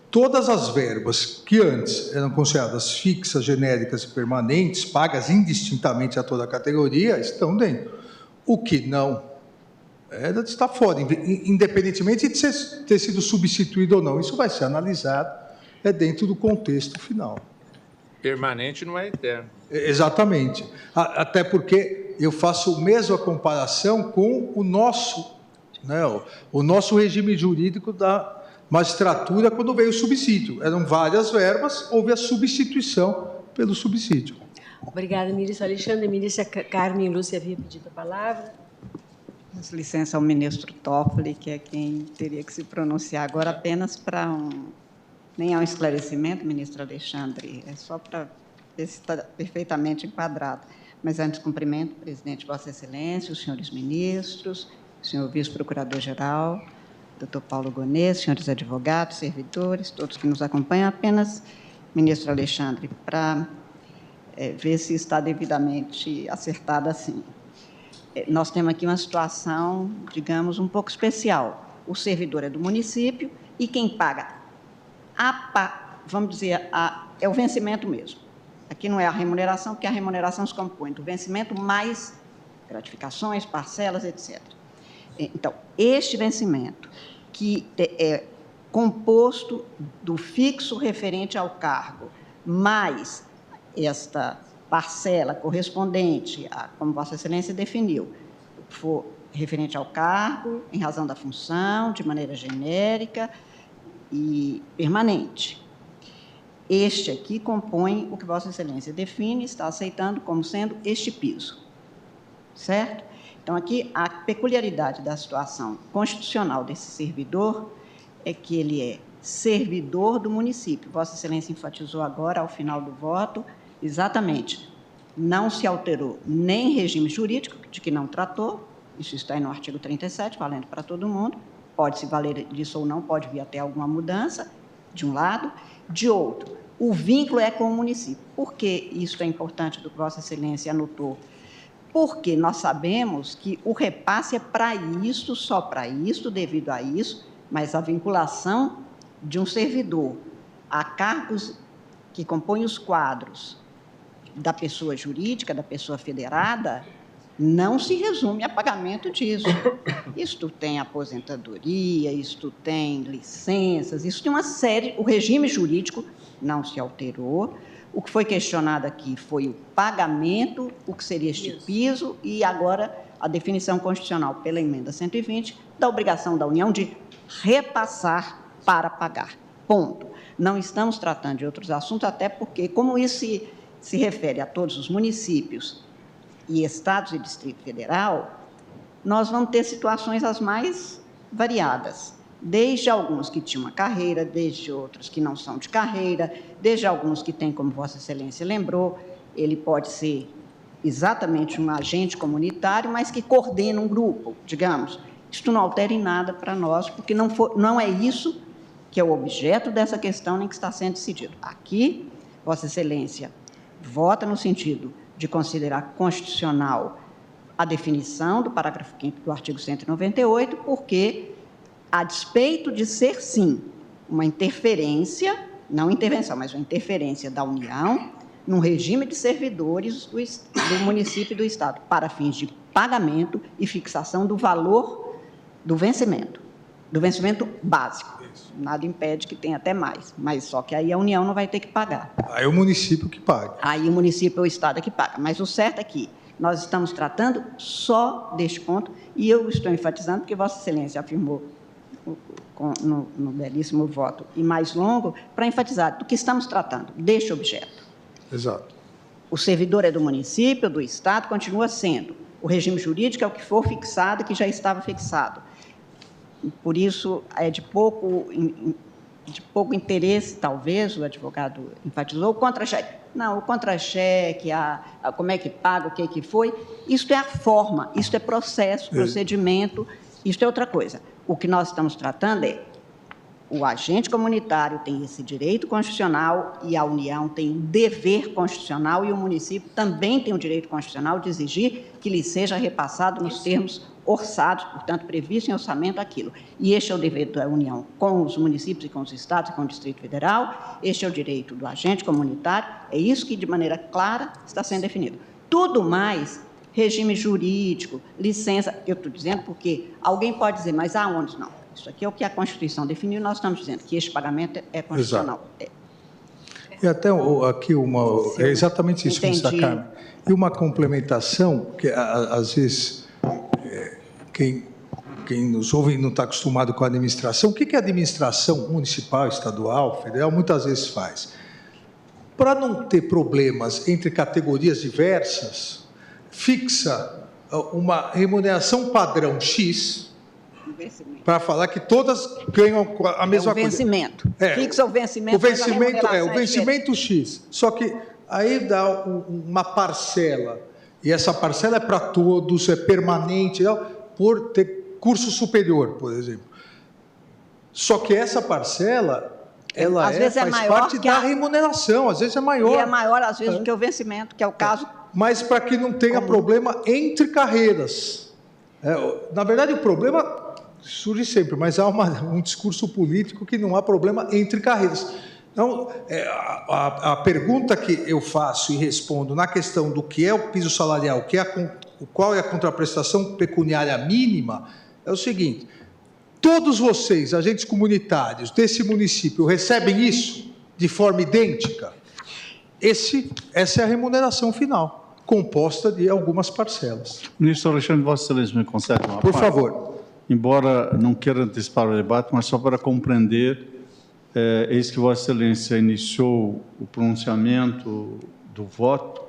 [SPEAKER 5] todas as verbas que antes eram consideradas fixas, genéricas e permanentes, pagas indistintamente a toda a categoria, estão dentro. O que não está fora, independentemente de ter sido substituído ou não. Isso vai ser analisado dentro do contexto final.
[SPEAKER 9] Permanente não é eterno.
[SPEAKER 5] Exatamente. Até porque eu faço a mesma comparação com o nosso regime jurídico da magistratura quando veio o subsídio. Eram várias verbas, houve a substituição pelo subsídio.
[SPEAKER 2] Obrigada, ministro Alexandre. Ministra Carmen Lúcia havia pedido a palavra.
[SPEAKER 6] Com licença ao ministro Toffoli, que é quem teria que se pronunciar agora, apenas para nem há um esclarecimento, ministro Alexandre, é só para ver se está perfeitamente enquadrado. Mas antes, cumprimento o presidente, Vossa Excelência, os senhores ministros, o senhor vice-procurador-geral, doutor Paulo Gonet, senhores advogados, servidores, todos que nos acompanham. Apenas, ministro Alexandre, para ver se está devidamente acertado assim. Nós temos aqui uma situação, digamos, um pouco especial. O servidor é do município e quem paga, vamos dizer, é o vencimento mesmo. Aqui não é a remuneração, porque a remuneração se compõe do vencimento mais gratificações, parcelas, etc. Então, este vencimento, que é composto do fixo referente ao cargo, mais esta parcela correspondente a, como Vossa Excelência definiu, for referente ao cargo, em razão da função, de maneira genérica e permanente. Este aqui compõe o que Vossa Excelência define, está aceitando como sendo este piso, certo? Então, aqui, a peculiaridade da situação constitucional desse servidor é que ele é servidor do município. Vossa Excelência enfatizou agora, ao final do voto, exatamente, não se alterou nem regime jurídico, de que não tratou, isso está aí no artigo 37, valendo para todo mundo, pode se valer disso ou não, pode vir até alguma mudança, de um lado. De outro, o vínculo é com o município. Por que isso é importante do que Vossa Excelência anotou? Porque nós sabemos que o repasse é para isso, só para isso, devido a isso, mas a vinculação de um servidor a cargos que compõem os quadros da pessoa jurídica, da pessoa federada, não se resume a pagamento disso. Isto tem aposentadoria, isto tem licenças, isso tem uma série... O regime jurídico não se alterou. O que foi questionado aqui foi o pagamento, o que seria este piso, e agora a definição constitucional pela emenda 120 da obrigação da União de repassar para pagar. Ponto. Não estamos tratando de outros assuntos, até porque, como isso se refere a todos os municípios e estados e Distrito Federal, nós vamos ter situações as mais variadas, desde alguns que tinham uma carreira, desde outros que não são de carreira, desde alguns que têm, como Vossa Excelência lembrou, ele pode ser exatamente um agente comunitário, mas que coordena um grupo, digamos. Isto não altera em nada para nós, porque não é isso que é o objeto dessa questão, nem que está sendo decidido. Aqui, Vossa Excelência vota no sentido de considerar constitucional a definição do parágrafo 5º do artigo 198, porque, a despeito de ser, sim, uma interferência, não intervenção, mas uma interferência da União, num regime de servidores do município e do Estado, para fins de pagamento e fixação do valor do vencimento básico. Nada impede que tenha até mais, mas só que aí a União não vai ter que pagar.
[SPEAKER 5] Aí é o município que paga.
[SPEAKER 6] Aí o município ou o Estado é que paga. Mas o certo é que nós estamos tratando só deste ponto, e eu estou enfatizando, porque Vossa Excelência afirmou no belíssimo voto e mais longo, para enfatizar do que estamos tratando, deste objeto.
[SPEAKER 5] Exato.
[SPEAKER 6] O servidor é do município, do Estado, continua sendo. O regime jurídico é o que for fixado, que já estava fixado. Por isso, é de pouco interesse, talvez, o advogado enfatizou, o contra-cheque. Não, o contra-cheque, como é que paga, o que foi, isso é a forma, isso é processo, procedimento, isso é outra coisa. O que nós estamos tratando é o agente comunitário tem esse direito constitucional e a União tem um dever constitucional e o município também tem o direito constitucional de exigir que lhe seja repassado nos termos orçados, portanto, previsto em orçamento aquilo. E este é o dever da União com os municípios e com os estados e com o Distrito Federal, este é o direito do agente comunitário, é isso que, de maneira clara, está sendo definido. Tudo mais, regime jurídico, licença, eu estou dizendo porque alguém pode dizer, mas aonde? Não. Isso aqui é o que a Constituição definiu, nós estamos dizendo que este pagamento é constitucional.
[SPEAKER 5] E até aqui é exatamente isso que está, Carmen. E uma complementação, que às vezes quem nos ouve não está acostumado com a administração. O que a administração municipal, estadual, federal, muitas vezes faz? Para não ter problemas entre categorias diversas, fixa uma remuneração padrão X, para falar que todas ganham a mesma coisa.
[SPEAKER 6] Vencimento. Fixa o vencimento.
[SPEAKER 5] O vencimento X. Só que aí dá uma parcela, e essa parcela é para todos, é permanente, por ter curso superior, por exemplo. Só que essa parcela, ela faz parte da remuneração, às vezes é maior.
[SPEAKER 6] E é maior, às vezes, do que o vencimento, que é o caso.
[SPEAKER 5] Mas para que não tenha problema entre carreiras. Na verdade, o problema surge sempre, mas há um discurso político que não há problema entre carreiras. Então, a pergunta que eu faço e respondo na questão do que é o piso salarial, qual é a contraprestação pecuniária mínima, é o seguinte: todos vocês, agentes comunitários desse município, recebem isso de forma idêntica? Essa é a remuneração final, composta de algumas parcelas.
[SPEAKER 10] Ministro Alexandre, Vossa Excelência me concede uma
[SPEAKER 5] Por favor.
[SPEAKER 10] Embora não queira antecipar o debate, mas só para compreender, eis que Vossa Excelência iniciou o pronunciamento do voto,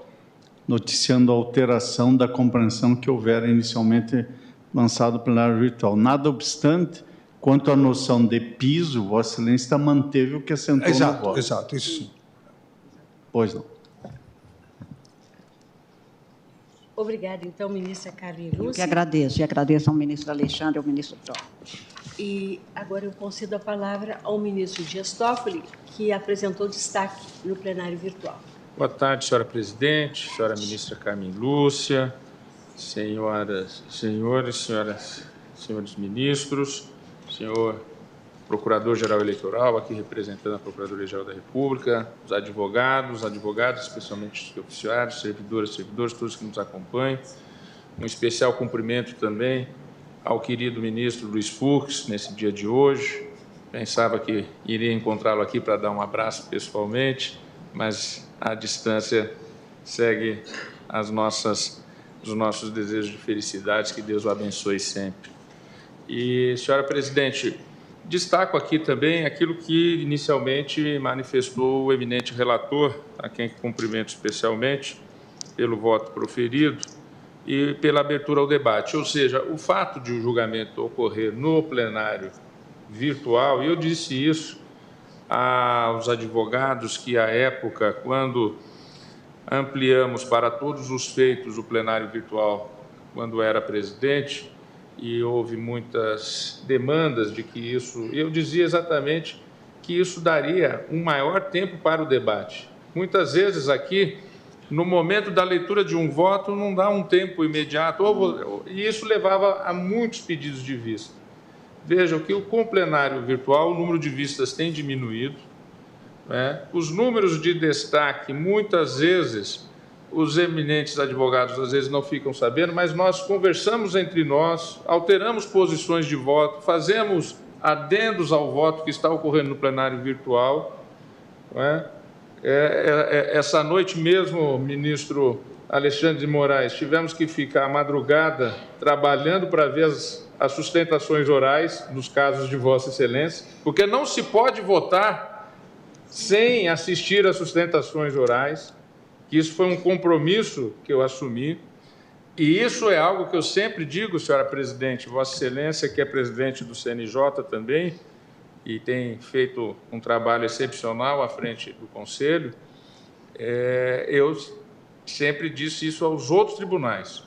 [SPEAKER 10] noticiando a alteração da compreensão que houvera inicialmente lançado no plenário virtual. Nada obstante, quanto à noção de piso, Vossa Excelência manteve o que assentou no voto.
[SPEAKER 5] Exato, isso sim.
[SPEAKER 10] Pois não.
[SPEAKER 2] Obrigada, então, ministra Carmen Lúcia.
[SPEAKER 6] Eu que agradeço, e agradeço ao ministro Alexandre e ao ministro Toffoli.
[SPEAKER 2] E agora eu concedo a palavra ao ministro Dias Toffoli, que apresentou destaque no plenário virtual.
[SPEAKER 9] Boa tarde, senhora presidente, senhora ministra Carmen Lúcia, senhoras, senhores ministros, senhor procurador-geral eleitoral, aqui representando a Procuradoria-Geral da República, os advogados, especialmente os oficiais, servidores, todos que nos acompanham. Um especial cumprimento também ao querido ministro Luiz Fux, nesse dia de hoje. Pensava que iria encontrá-lo aqui para dar um abraço pessoalmente, mas à distância segue os nossos desejos de felicidades, que Deus o abençoe sempre. E, senhora presidente, destaco aqui também aquilo que inicialmente manifestou o eminente relator, a quem cumprimento especialmente pelo voto proferido e pela abertura ao debate, ou seja, o fato de o julgamento ocorrer no plenário virtual, e eu disse isso aos advogados que, à época, quando ampliamos para todos os feitos o plenário virtual, quando era presidente, e houve muitas demandas de que isso... Eu dizia exatamente que isso daria um maior tempo para o debate. Muitas vezes aqui no momento da leitura de um voto, não dá um tempo imediato, e isso levava a muitos pedidos de vista. Vejam que com o plenário virtual, o número de vistas tem diminuído, né? Os números de destaque, muitas vezes, os eminentes advogados às vezes não ficam sabendo, mas nós conversamos entre nós, alteramos posições de voto, fazemos adendos ao voto que está ocorrendo no plenário virtual, né? Essa noite mesmo, ministro Alexandre de Moraes, tivemos que ficar à madrugada trabalhando para ver as sustentações orais nos casos de Vossa Excelência, porque não se pode votar sem assistir às sustentações orais, que isso foi um compromisso que eu assumi, e isso é algo que eu sempre digo, senhora presidente, Vossa Excelência, que é presidente do CNJ também, e tem feito um trabalho excepcional à frente do Conselho, eu sempre disse isso aos outros tribunais.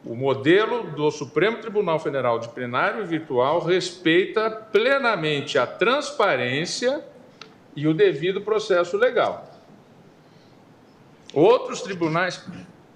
[SPEAKER 9] O modelo do Supremo Tribunal Federal de plenário virtual respeita plenamente a transparência e o devido processo legal. Outros tribunais...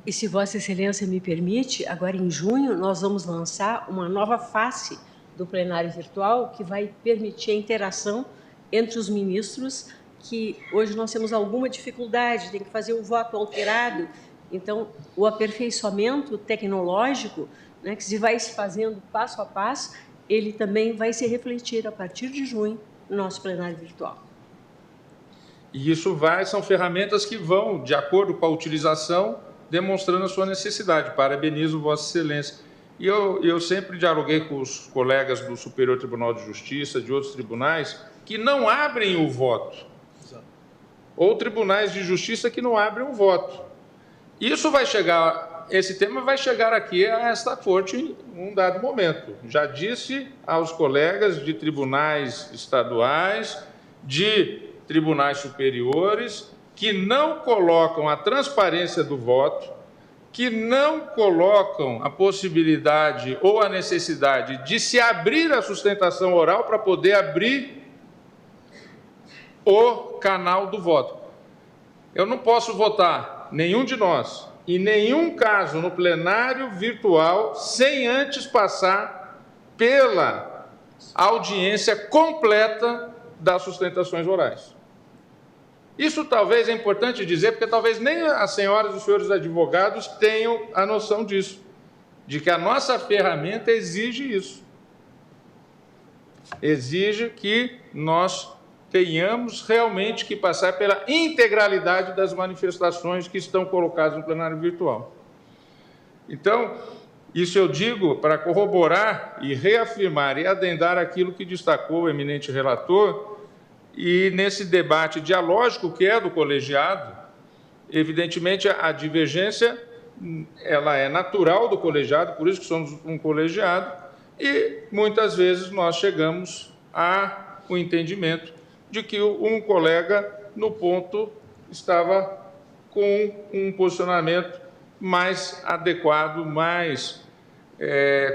[SPEAKER 2] E se Vossa Excelência me permite, agora em junho nós vamos lançar uma nova face do plenário virtual que vai permitir a interação entre os ministros, que hoje nós temos alguma dificuldade, tem que fazer o voto alterado. Então, o aperfeiçoamento tecnológico, né, que se vai se fazendo passo a passo, ele também vai se refletir a partir de junho no nosso plenário virtual.
[SPEAKER 9] E isso são ferramentas que vão, de acordo com a utilização, demonstrando a sua necessidade. Parabenizo Vossa Excelência. E eu sempre dialoguei com os colegas do Superior Tribunal de Justiça, de outros tribunais, que não abrem o voto. Ou tribunais de justiça que não abrem o voto. Isso vai chegar, esse tema vai chegar aqui a esta corte em um dado momento. Já disse aos colegas de tribunais estaduais, de tribunais superiores, que não colocam a transparência do voto, que não colocam a possibilidade ou a necessidade de se abrir a sustentação oral para poder abrir o canal do voto. Eu não posso votar, nenhum de nós, em nenhum caso no plenário virtual, sem antes passar pela audiência completa das sustentações orais. Isso talvez é importante dizer, porque talvez nem as senhoras e os senhores advogados tenham a noção disso, de que a nossa ferramenta exige isso. Exige que nós tenhamos realmente que passar pela integralidade das manifestações que estão colocadas no plenário virtual. Então, isso eu digo para corroborar e reafirmar e adendar aquilo que destacou o eminente relator. E nesse debate dialógico que é do colegiado, evidentemente a divergência ela é natural do colegiado, por isso que somos um colegiado, e muitas vezes nós chegamos ao entendimento de que um colega, no ponto, estava com um posicionamento mais adequado, mais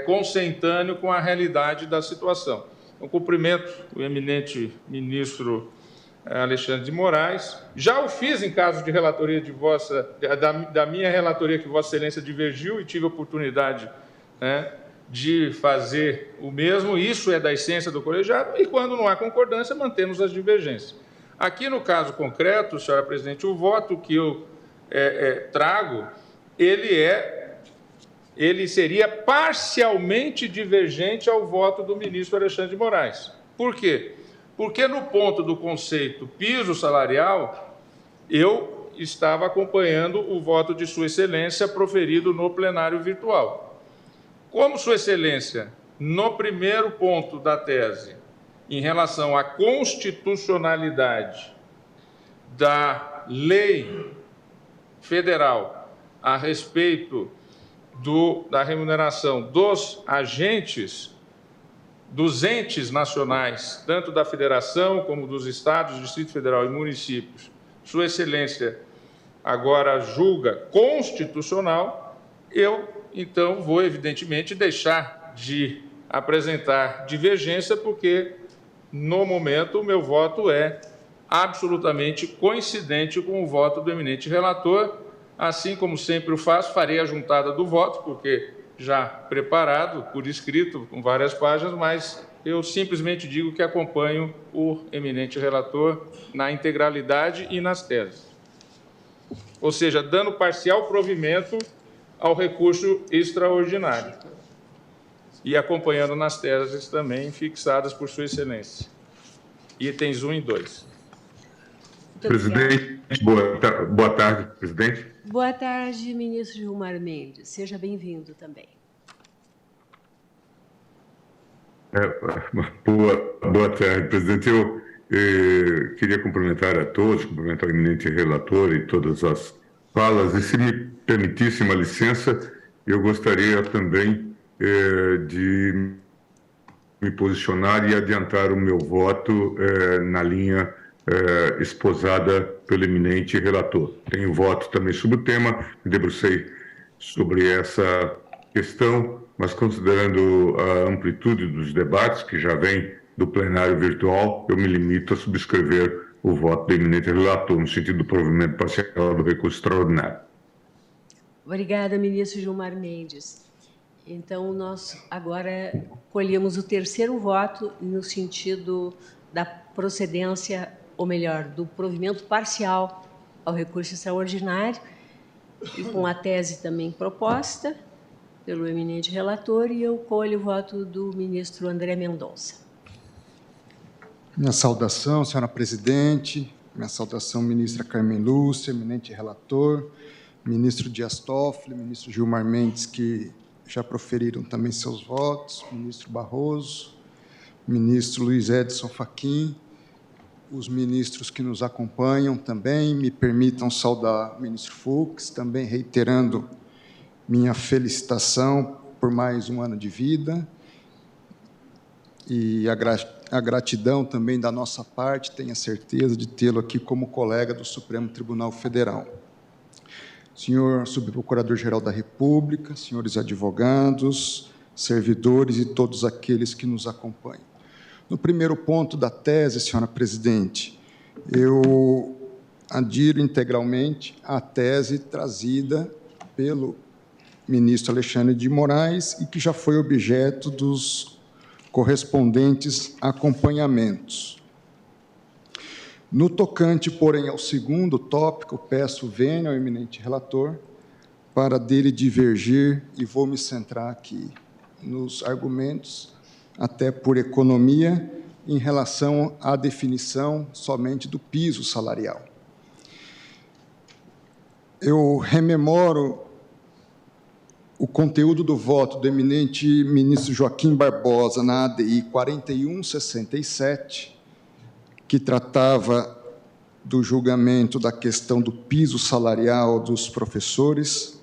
[SPEAKER 9] consentâneo com a realidade da situação. Eu cumprimento o eminente ministro Alexandre de Moraes. Já o fiz em caso de relatoria da minha relatoria que Vossa Excelência divergiu e tive a oportunidade, né, de fazer o mesmo. Isso é da essência do colegiado e, quando não há concordância, mantemos as divergências. Aqui, no caso concreto, senhora presidente, o voto que eu trago, ele seria parcialmente divergente ao voto do ministro Alexandre de Moraes. Por quê? Porque no ponto do conceito piso salarial, eu estava acompanhando o voto de Sua Excelência proferido no plenário virtual. Como Sua Excelência, no primeiro ponto da tese, em relação à constitucionalidade da lei federal a respeito da remuneração dos agentes, dos entes nacionais, tanto da federação como dos estados, Distrito Federal e municípios, Sua Excelência agora julga constitucional, eu, então, vou, evidentemente, deixar de apresentar divergência, porque, no momento, o meu voto é absolutamente coincidente com o voto do eminente relator, Assim como sempre o faço, farei a juntada do voto, porque já preparado por escrito, com várias páginas, mas eu simplesmente digo que acompanho o eminente relator na integralidade e nas teses. Ou seja, dando parcial provimento ao recurso extraordinário e acompanhando nas teses também fixadas por Sua Excelência. Itens 1 e 2.
[SPEAKER 11] Presidente, boa tarde, presidente.
[SPEAKER 2] Boa tarde, ministro Gilmar Mendes. Seja bem-vindo também.
[SPEAKER 11] Boa tarde, presidente. Eu queria cumprimentar a todos, cumprimentar o eminente relator e todas as falas. E se me permitisse uma licença, eu gostaria também de me posicionar e adiantar o meu voto na linha esposada pelo eminente relator. Tenho voto também sobre o tema, me debrucei sobre essa questão, mas considerando a amplitude dos debates que já vem do plenário virtual, eu me limito a subscrever o voto do eminente relator, no sentido do provimento parcial do recurso extraordinário.
[SPEAKER 2] Obrigada, ministro Gilmar Mendes. Então, nós agora colhemos o terceiro voto no sentido da procedência, ou melhor, do provimento parcial ao recurso extraordinário, e com a tese também proposta pelo eminente relator, e eu colho o voto do ministro André Mendonça.
[SPEAKER 12] Minha saudação, senhora presidente, minha saudação, ministra Carmen Lúcia, eminente relator, ministro Dias Toffoli, ministro Gilmar Mendes, que já proferiram também seus votos, ministro Barroso, ministro Luiz Edson Fachin, os ministros que nos acompanham também, me permitam saudar o ministro Fux, também reiterando minha felicitação por mais um ano de vida e a gratidão também da nossa parte, tenho a certeza de tê-lo aqui como colega do Supremo Tribunal Federal. Senhor Subprocurador-Geral da República, senhores advogados, servidores e todos aqueles que nos acompanham. No primeiro ponto da tese, senhora presidente, eu adiro integralmente à tese trazida pelo ministro Alexandre de Moraes e que já foi objeto dos correspondentes acompanhamentos. No tocante, porém, ao segundo tópico, peço vênia ao eminente relator para dele divergir e vou me centrar aqui nos argumentos, até por economia, em relação à definição somente do piso salarial. Eu rememoro o conteúdo do voto do eminente ministro Joaquim Barbosa na ADI 4167, que tratava do julgamento da questão do piso salarial dos professores,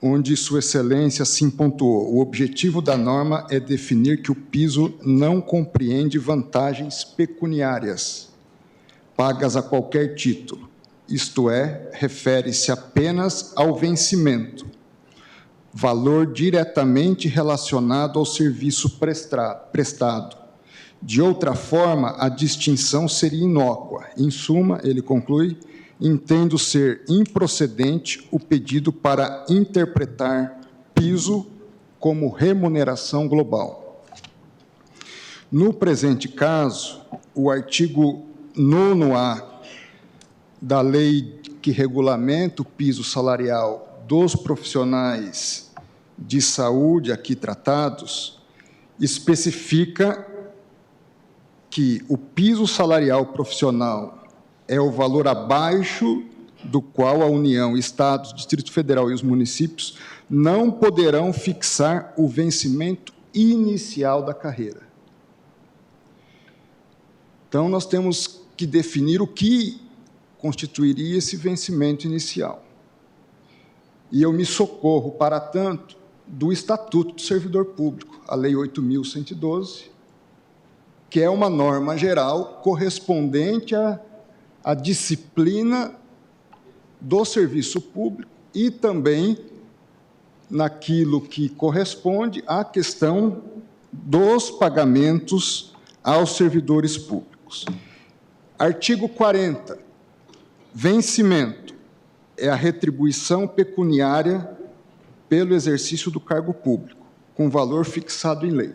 [SPEAKER 12] onde Sua Excelência assim pontuou: o objetivo da norma é definir que o piso não compreende vantagens pecuniárias, pagas a qualquer título, isto é, refere-se apenas ao vencimento, valor diretamente relacionado ao serviço prestado. De outra forma, a distinção seria inócua. Em suma, ele conclui, entendo ser improcedente o pedido para interpretar piso como remuneração global. No presente caso, o artigo 9A da lei que regulamenta o piso salarial dos profissionais de saúde aqui tratados especifica que o piso salarial profissional é o valor abaixo do qual a União, Estados, Distrito Federal e os municípios não poderão fixar o vencimento inicial da carreira. Então, nós temos que definir o que constituiria esse vencimento inicial. E eu me socorro, para tanto, do Estatuto do Servidor Público, a Lei 8.112, que é uma norma geral correspondente à disciplina do serviço público e também naquilo que corresponde à questão dos pagamentos aos servidores públicos. Artigo 40. Vencimento. é a retribuição pecuniária pelo exercício do cargo público, com valor fixado em lei.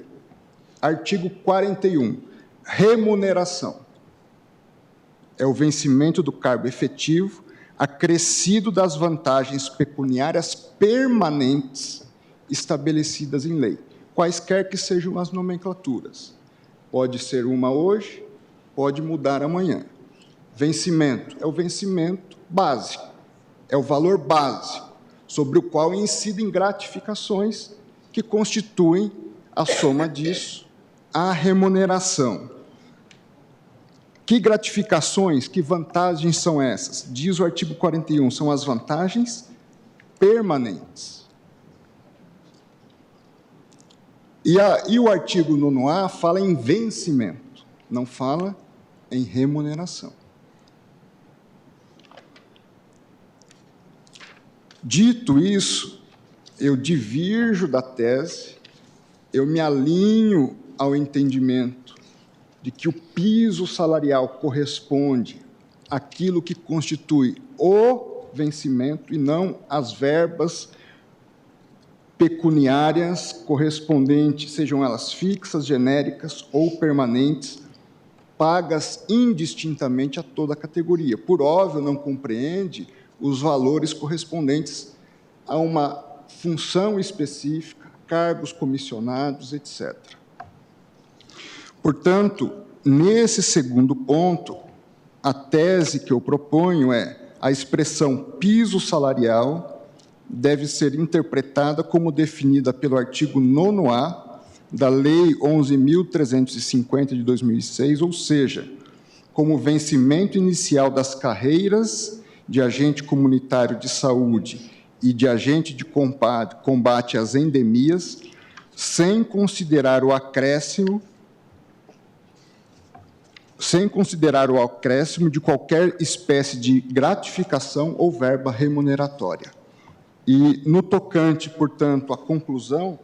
[SPEAKER 12] Artigo 41. Remuneração. É o vencimento do cargo efetivo, acrescido das vantagens pecuniárias permanentes estabelecidas em lei, quaisquer que sejam as nomenclaturas. Pode ser uma hoje, pode mudar amanhã. Vencimento é o vencimento básico, é o valor básico, sobre o qual incidem gratificações que constituem a soma disso, a remuneração. Que gratificações, que vantagens são essas? Diz o artigo 41, são as vantagens permanentes. E o artigo 9A fala em vencimento, não fala em remuneração. Dito isso, eu divirjo da tese, eu me alinho ao entendimento de que o piso salarial corresponde àquilo que constitui o vencimento e não as verbas pecuniárias correspondentes, sejam elas fixas, genéricas ou permanentes, pagas indistintamente a toda a categoria. Por óbvio, não compreende os valores correspondentes a uma função específica, cargos comissionados, etc. Portanto, nesse segundo ponto, a tese que eu proponho é a expressão piso salarial deve ser interpretada como definida pelo artigo 9A da Lei 11.350 de 2006, ou seja, como vencimento inicial das carreiras de agente comunitário de saúde e de agente de combate às endemias, sem considerar o acréscimo de qualquer espécie de gratificação ou verba remuneratória. E, no tocante, portanto, à conclusão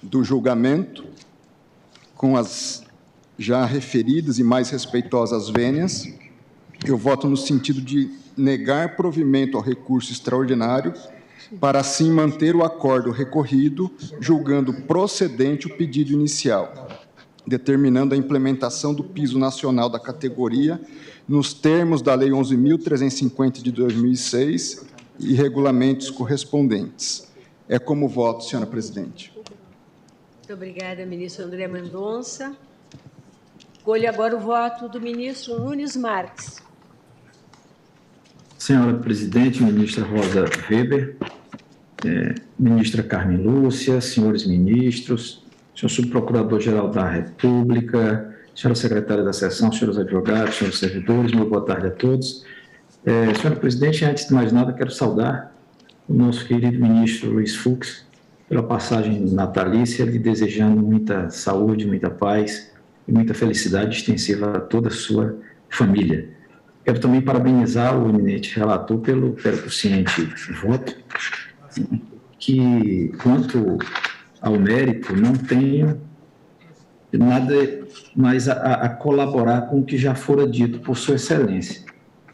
[SPEAKER 12] do julgamento, com as já referidas e mais respeitosas vênias, eu voto no sentido de negar provimento ao recurso extraordinário, para assim manter o acordo recorrido, julgando procedente o pedido inicial, determinando a implementação do piso nacional da categoria nos termos da Lei 11.350 de 2006 e regulamentos correspondentes. É como voto, senhora presidente.
[SPEAKER 2] Muito obrigada, ministro André Mendonça. Colho agora o voto do ministro Nunes Marques.
[SPEAKER 13] Senhora presidente, ministra Rosa Weber, ministra Carmen Lúcia, senhores ministros, senhor subprocurador-geral da República, senhora secretária da sessão, senhores advogados, senhores servidores, uma boa tarde a todos. Senhora presidente, antes de mais nada, quero saudar o nosso querido ministro Luiz Fux pela passagem natalícia, lhe desejando muita saúde, muita paz e muita felicidade extensiva a toda a sua família. Quero também parabenizar o eminente relator pelo percussiente voto, que, quanto ao mérito, não tenho nada mais a colaborar com o que já fora dito por Sua Excelência.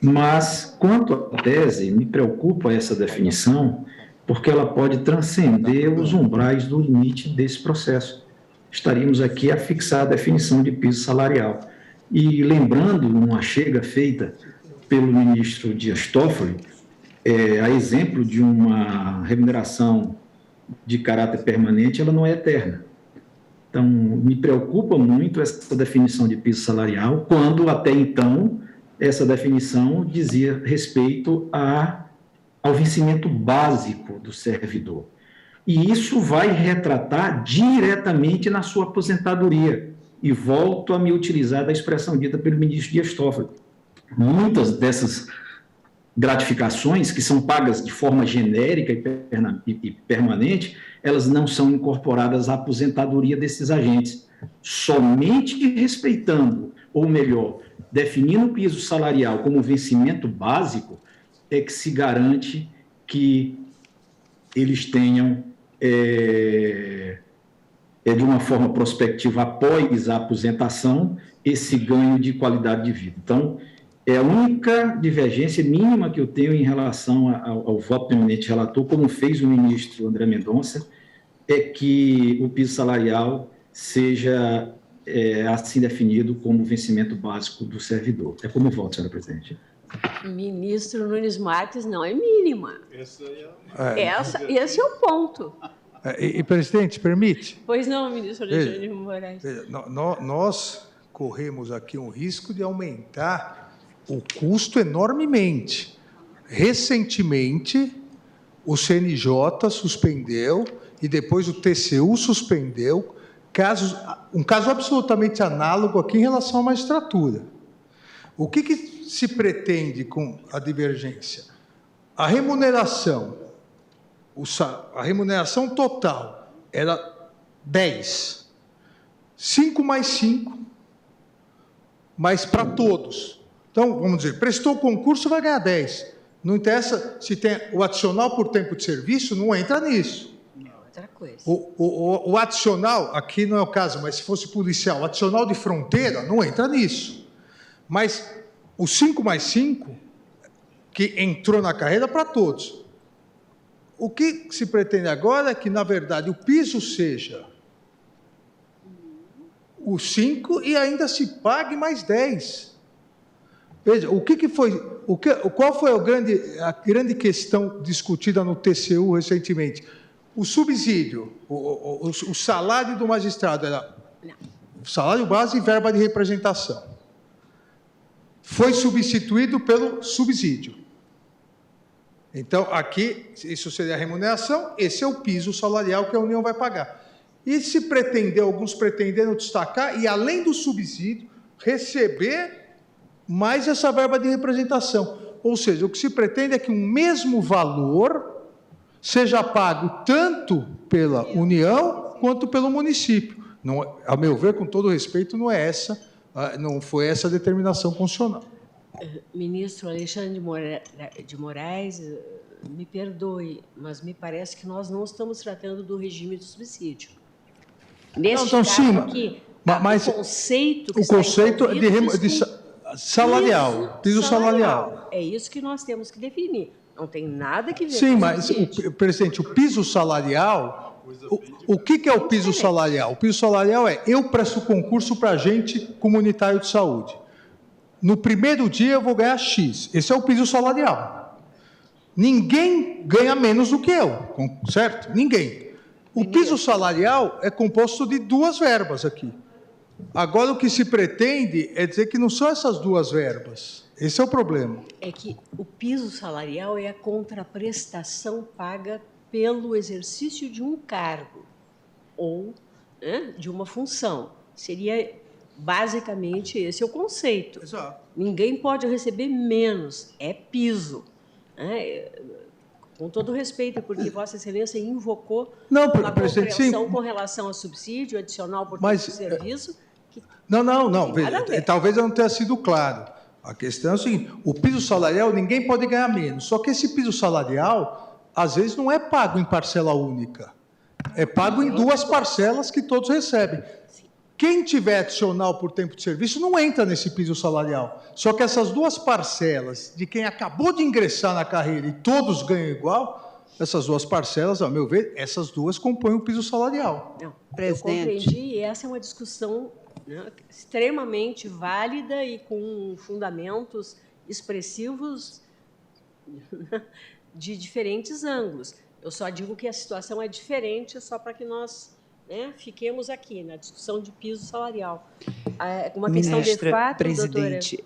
[SPEAKER 13] Mas, quanto à tese, me preocupa essa definição, porque ela pode transcender os umbrais do limite desse processo. Estaríamos aqui a fixar a definição de piso salarial. E lembrando uma chega feita pelo ministro Dias Toffoli, a exemplo de uma remuneração de caráter permanente, ela não é eterna. Então, me preocupa muito essa definição de piso salarial, quando até então essa definição dizia respeito ao vencimento básico do servidor. E isso vai retratar diretamente na sua aposentadoria. E volto a me utilizar da expressão dita pelo ministro Dias Toffoli. Muitas dessas gratificações, que são pagas de forma genérica e permanente, elas não são incorporadas à aposentadoria desses agentes. Somente respeitando, ou melhor, definindo o piso salarial como vencimento básico, é que se garante que eles tenham, de uma forma prospectiva, após a aposentação, esse ganho de qualidade de vida. Então, é a única divergência mínima que eu tenho em relação ao voto do eminente relator, como fez o ministro André Mendonça, é que o piso salarial seja assim definido como vencimento básico do servidor. É como eu voto, senhora presidente.
[SPEAKER 2] Ministro Nunes Marques, não é mínima. Esse é o ponto.
[SPEAKER 5] E presidente, permite?
[SPEAKER 2] Pois não, ministro Alexandre de Moraes.
[SPEAKER 5] Nós corremos aqui um risco de aumentar o custo enormemente. Recentemente, o CNJ suspendeu e depois o TCU suspendeu um caso absolutamente análogo aqui em relação à magistratura. O que se pretende com a divergência? A remuneração total era 10. 5 mais 5, mas para todos. Então, vamos dizer, prestou o concurso, vai ganhar 10. Não interessa se tem o adicional por tempo de serviço, não entra nisso.
[SPEAKER 2] Outra coisa.
[SPEAKER 5] O adicional, aqui não é o caso, mas se fosse policial, o adicional de fronteira, não entra nisso. Mas o 5 mais 5, que entrou na carreira para todos. O que se pretende agora é que, na verdade, o piso seja o 5 e ainda se pague mais 10. Veja, qual foi a grande questão discutida no TCU recentemente? O subsídio, o salário do magistrado era salário base e verba de representação. Foi substituído pelo subsídio. Então, aqui, isso seria a remuneração, esse é o piso salarial que a União vai pagar. E se pretender, alguns pretenderam destacar, e além do subsídio, receber mais essa verba de representação. Ou seja, o que se pretende é que um mesmo valor seja pago tanto pela União quanto pelo município. Não, a meu ver, com todo respeito, não foi essa a determinação constitucional.
[SPEAKER 2] Ministro Alexandre de Moraes, me perdoe, mas me parece que nós não estamos tratando do regime do subsídio. Neste caso aqui, mas o conceito
[SPEAKER 5] de salarial, piso salarial.
[SPEAKER 2] É isso que nós temos que definir. Não tem nada que ver
[SPEAKER 5] com
[SPEAKER 2] o subsídio.
[SPEAKER 5] Sim, mas, presidente, o piso salarial, o que é o piso salarial? O piso salarial é, eu presto concurso para agente comunitário de saúde. No primeiro dia eu vou ganhar X. Esse é o piso salarial. Ninguém ganha menos do que eu, certo? Ninguém. O piso salarial é composto de 2 verbas aqui. Agora, o que se pretende é dizer que não são essas 2 verbas. Esse é o problema.
[SPEAKER 2] É que o piso salarial é a contraprestação paga pelo exercício de um cargo ou de uma função. Seria, basicamente, esse é o conceito.
[SPEAKER 5] Exato.
[SPEAKER 2] Ninguém pode receber menos, é piso. Com todo respeito, porque Vossa Excelência invocou uma compreensão com relação ao subsídio adicional por tempo de serviço.
[SPEAKER 5] Não. Talvez eu não tenha sido claro. A questão é o seguinte, o piso salarial ninguém pode ganhar menos, só que esse piso salarial, às vezes, não é pago em parcela única, é pago em 2 parcelas que todos recebem. Quem tiver adicional por tempo de serviço não entra nesse piso salarial, só que essas 2 parcelas de quem acabou de ingressar na carreira e todos ganham igual, essas 2 parcelas, ao meu ver, essas 2 compõem o piso salarial.
[SPEAKER 2] Não, eu compreendi, e essa é uma discussão extremamente válida e com fundamentos expressivos de diferentes ângulos. Eu só digo que a situação é diferente só para que nós fiquemos aqui na discussão de piso salarial. Uma questão de fato,
[SPEAKER 14] presidente,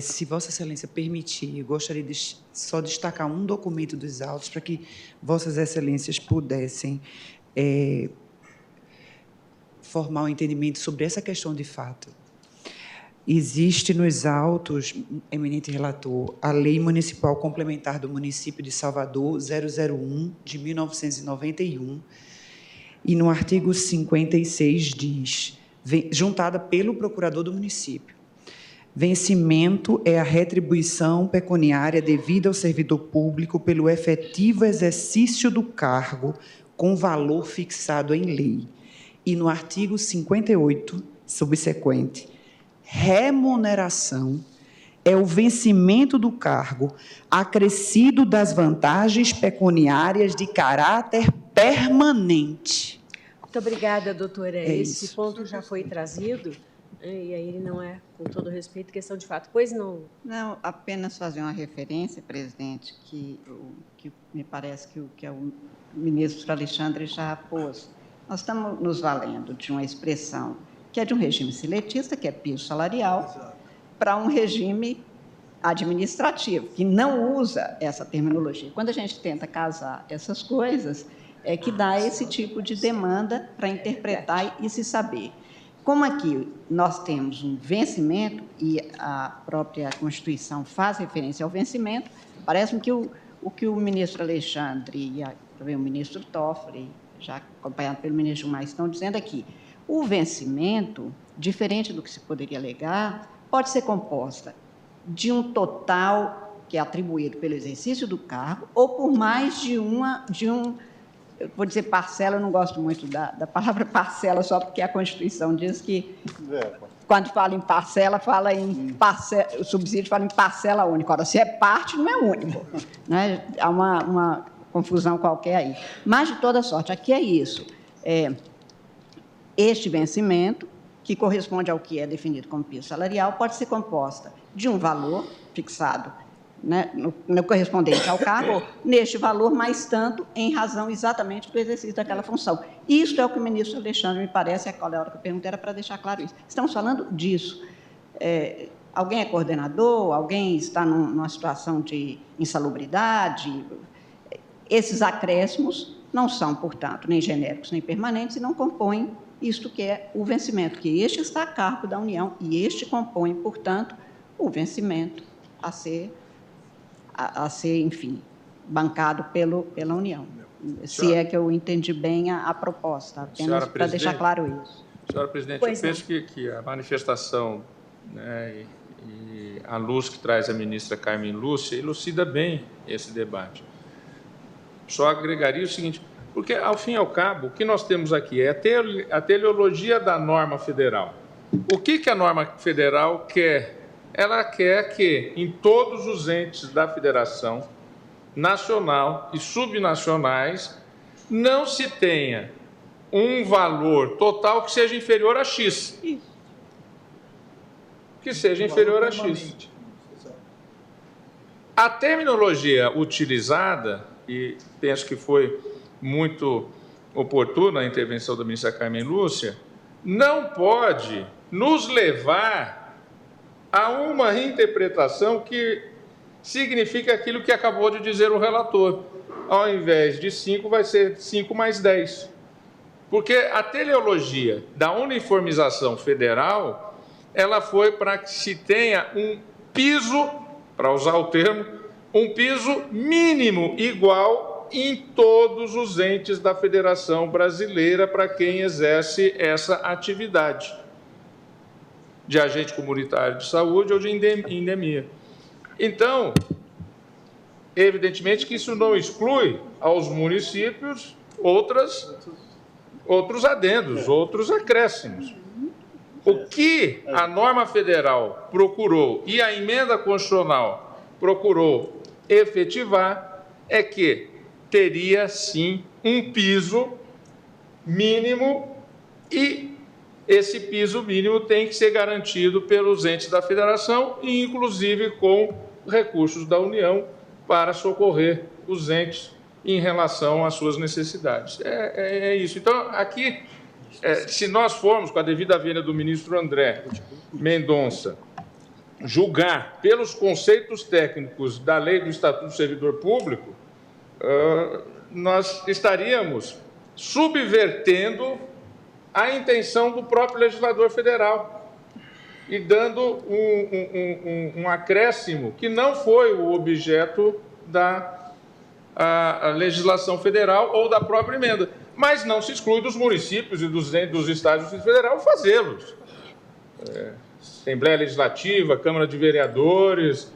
[SPEAKER 14] se Vossa Excelência permitir, eu gostaria de só destacar um documento dos autos para que Vossas Excelências pudessem formar um entendimento sobre essa questão de fato. Existe nos autos, eminente relator, a Lei Municipal Complementar do Município de Salvador, 001, de 1991, e no artigo 56 diz, juntada pelo procurador do município, vencimento é a retribuição pecuniária devida ao servidor público pelo efetivo exercício do cargo com valor fixado em lei. E no artigo 58, subsequente, remuneração é o vencimento do cargo acrescido das vantagens pecuniárias de caráter permanente.
[SPEAKER 2] Muito obrigada, doutora. Esse
[SPEAKER 14] isso.
[SPEAKER 2] ponto já foi trazido, e aí não é, com todo respeito, questão de fato. Pois não.
[SPEAKER 6] Não, apenas fazer uma referência, presidente, que me parece que o ministro Alexandre já pôs. Nós estamos nos valendo de uma expressão que é de um regime seletista, que é piso salarial, para um regime administrativo, que não usa essa terminologia. Quando a gente tenta casar essas coisas, é que dá esse tipo de demanda para interpretar e se saber. Como aqui nós temos um vencimento, e a própria Constituição faz referência ao vencimento, parece-me que o que o ministro Alexandre e também o ministro Toffoli, já acompanhado pelo ministro Gilmar, estão dizendo aqui, o vencimento, diferente do que se poderia alegar, pode ser composta de um total que é atribuído pelo exercício do cargo ou por mais de um, eu vou dizer parcela, eu não gosto muito da palavra parcela, só porque a Constituição diz que, quando fala em parcela, fala em o subsídio fala em parcela única. Ora, se é parte, não é único. Né? Há uma confusão qualquer aí. Mas, de toda sorte, aqui é isso. Este vencimento, que corresponde ao que é definido como piso salarial, pode ser composta de um valor fixado, né, no correspondente ao cargo, neste valor, mais tanto em razão exatamente do exercício daquela função. Isso é o que o ministro Alexandre, me parece, aquela hora que eu perguntei era para deixar claro isso. Estamos falando disso. Alguém é coordenador, alguém está numa situação de insalubridade. Esses acréscimos não são, portanto, nem genéricos nem permanentes e não compõem isto que é o vencimento, que este está a cargo da União e este compõe, portanto, o vencimento a ser, enfim, bancado pela União. Se é que eu entendi bem a proposta, apenas para deixar claro isso.
[SPEAKER 9] Senhora presidente, eu penso que a manifestação, né, e a luz que traz a ministra Carmen Lúcia elucida bem esse debate. Só agregaria o seguinte, porque, ao fim e ao cabo, o que nós temos aqui é a teleologia da norma federal. O que a norma federal quer? Ela quer que, em todos os entes da federação, nacional e subnacionais, não se tenha um valor total que seja inferior a X. Que seja inferior a X. A terminologia utilizada, e penso que foi muito oportuna a intervenção da ministra Carmen Lúcia, não pode nos levar a uma reinterpretação que significa aquilo que acabou de dizer o relator. Ao invés de 5, vai ser 5 mais 10. Porque a teleologia da uniformização federal, ela foi para que se tenha um piso, para usar o termo, um piso mínimo igual em todos os entes da Federação Brasileira para quem exerce essa atividade de agente comunitário de saúde ou de endemia. Então, evidentemente que isso não exclui aos municípios outros adendos, outros acréscimos. O que a norma federal procurou e a emenda constitucional procurou efetivar é que teria, sim, um piso mínimo e esse piso mínimo tem que ser garantido pelos entes da federação e, inclusive, com recursos da União para socorrer os entes em relação às suas necessidades. É isso. Então, aqui, se nós formos, com a devida vênia do ministro André Mendonça, julgar pelos conceitos técnicos da lei do Estatuto do Servidor Público, nós estaríamos subvertendo a intenção do próprio legislador federal e dando um acréscimo que não foi o objeto da legislação federal ou da própria emenda. Mas não se exclui dos municípios e dos estados do Distrito Federal fazê-los. Assembleia Legislativa, Câmara de Vereadores,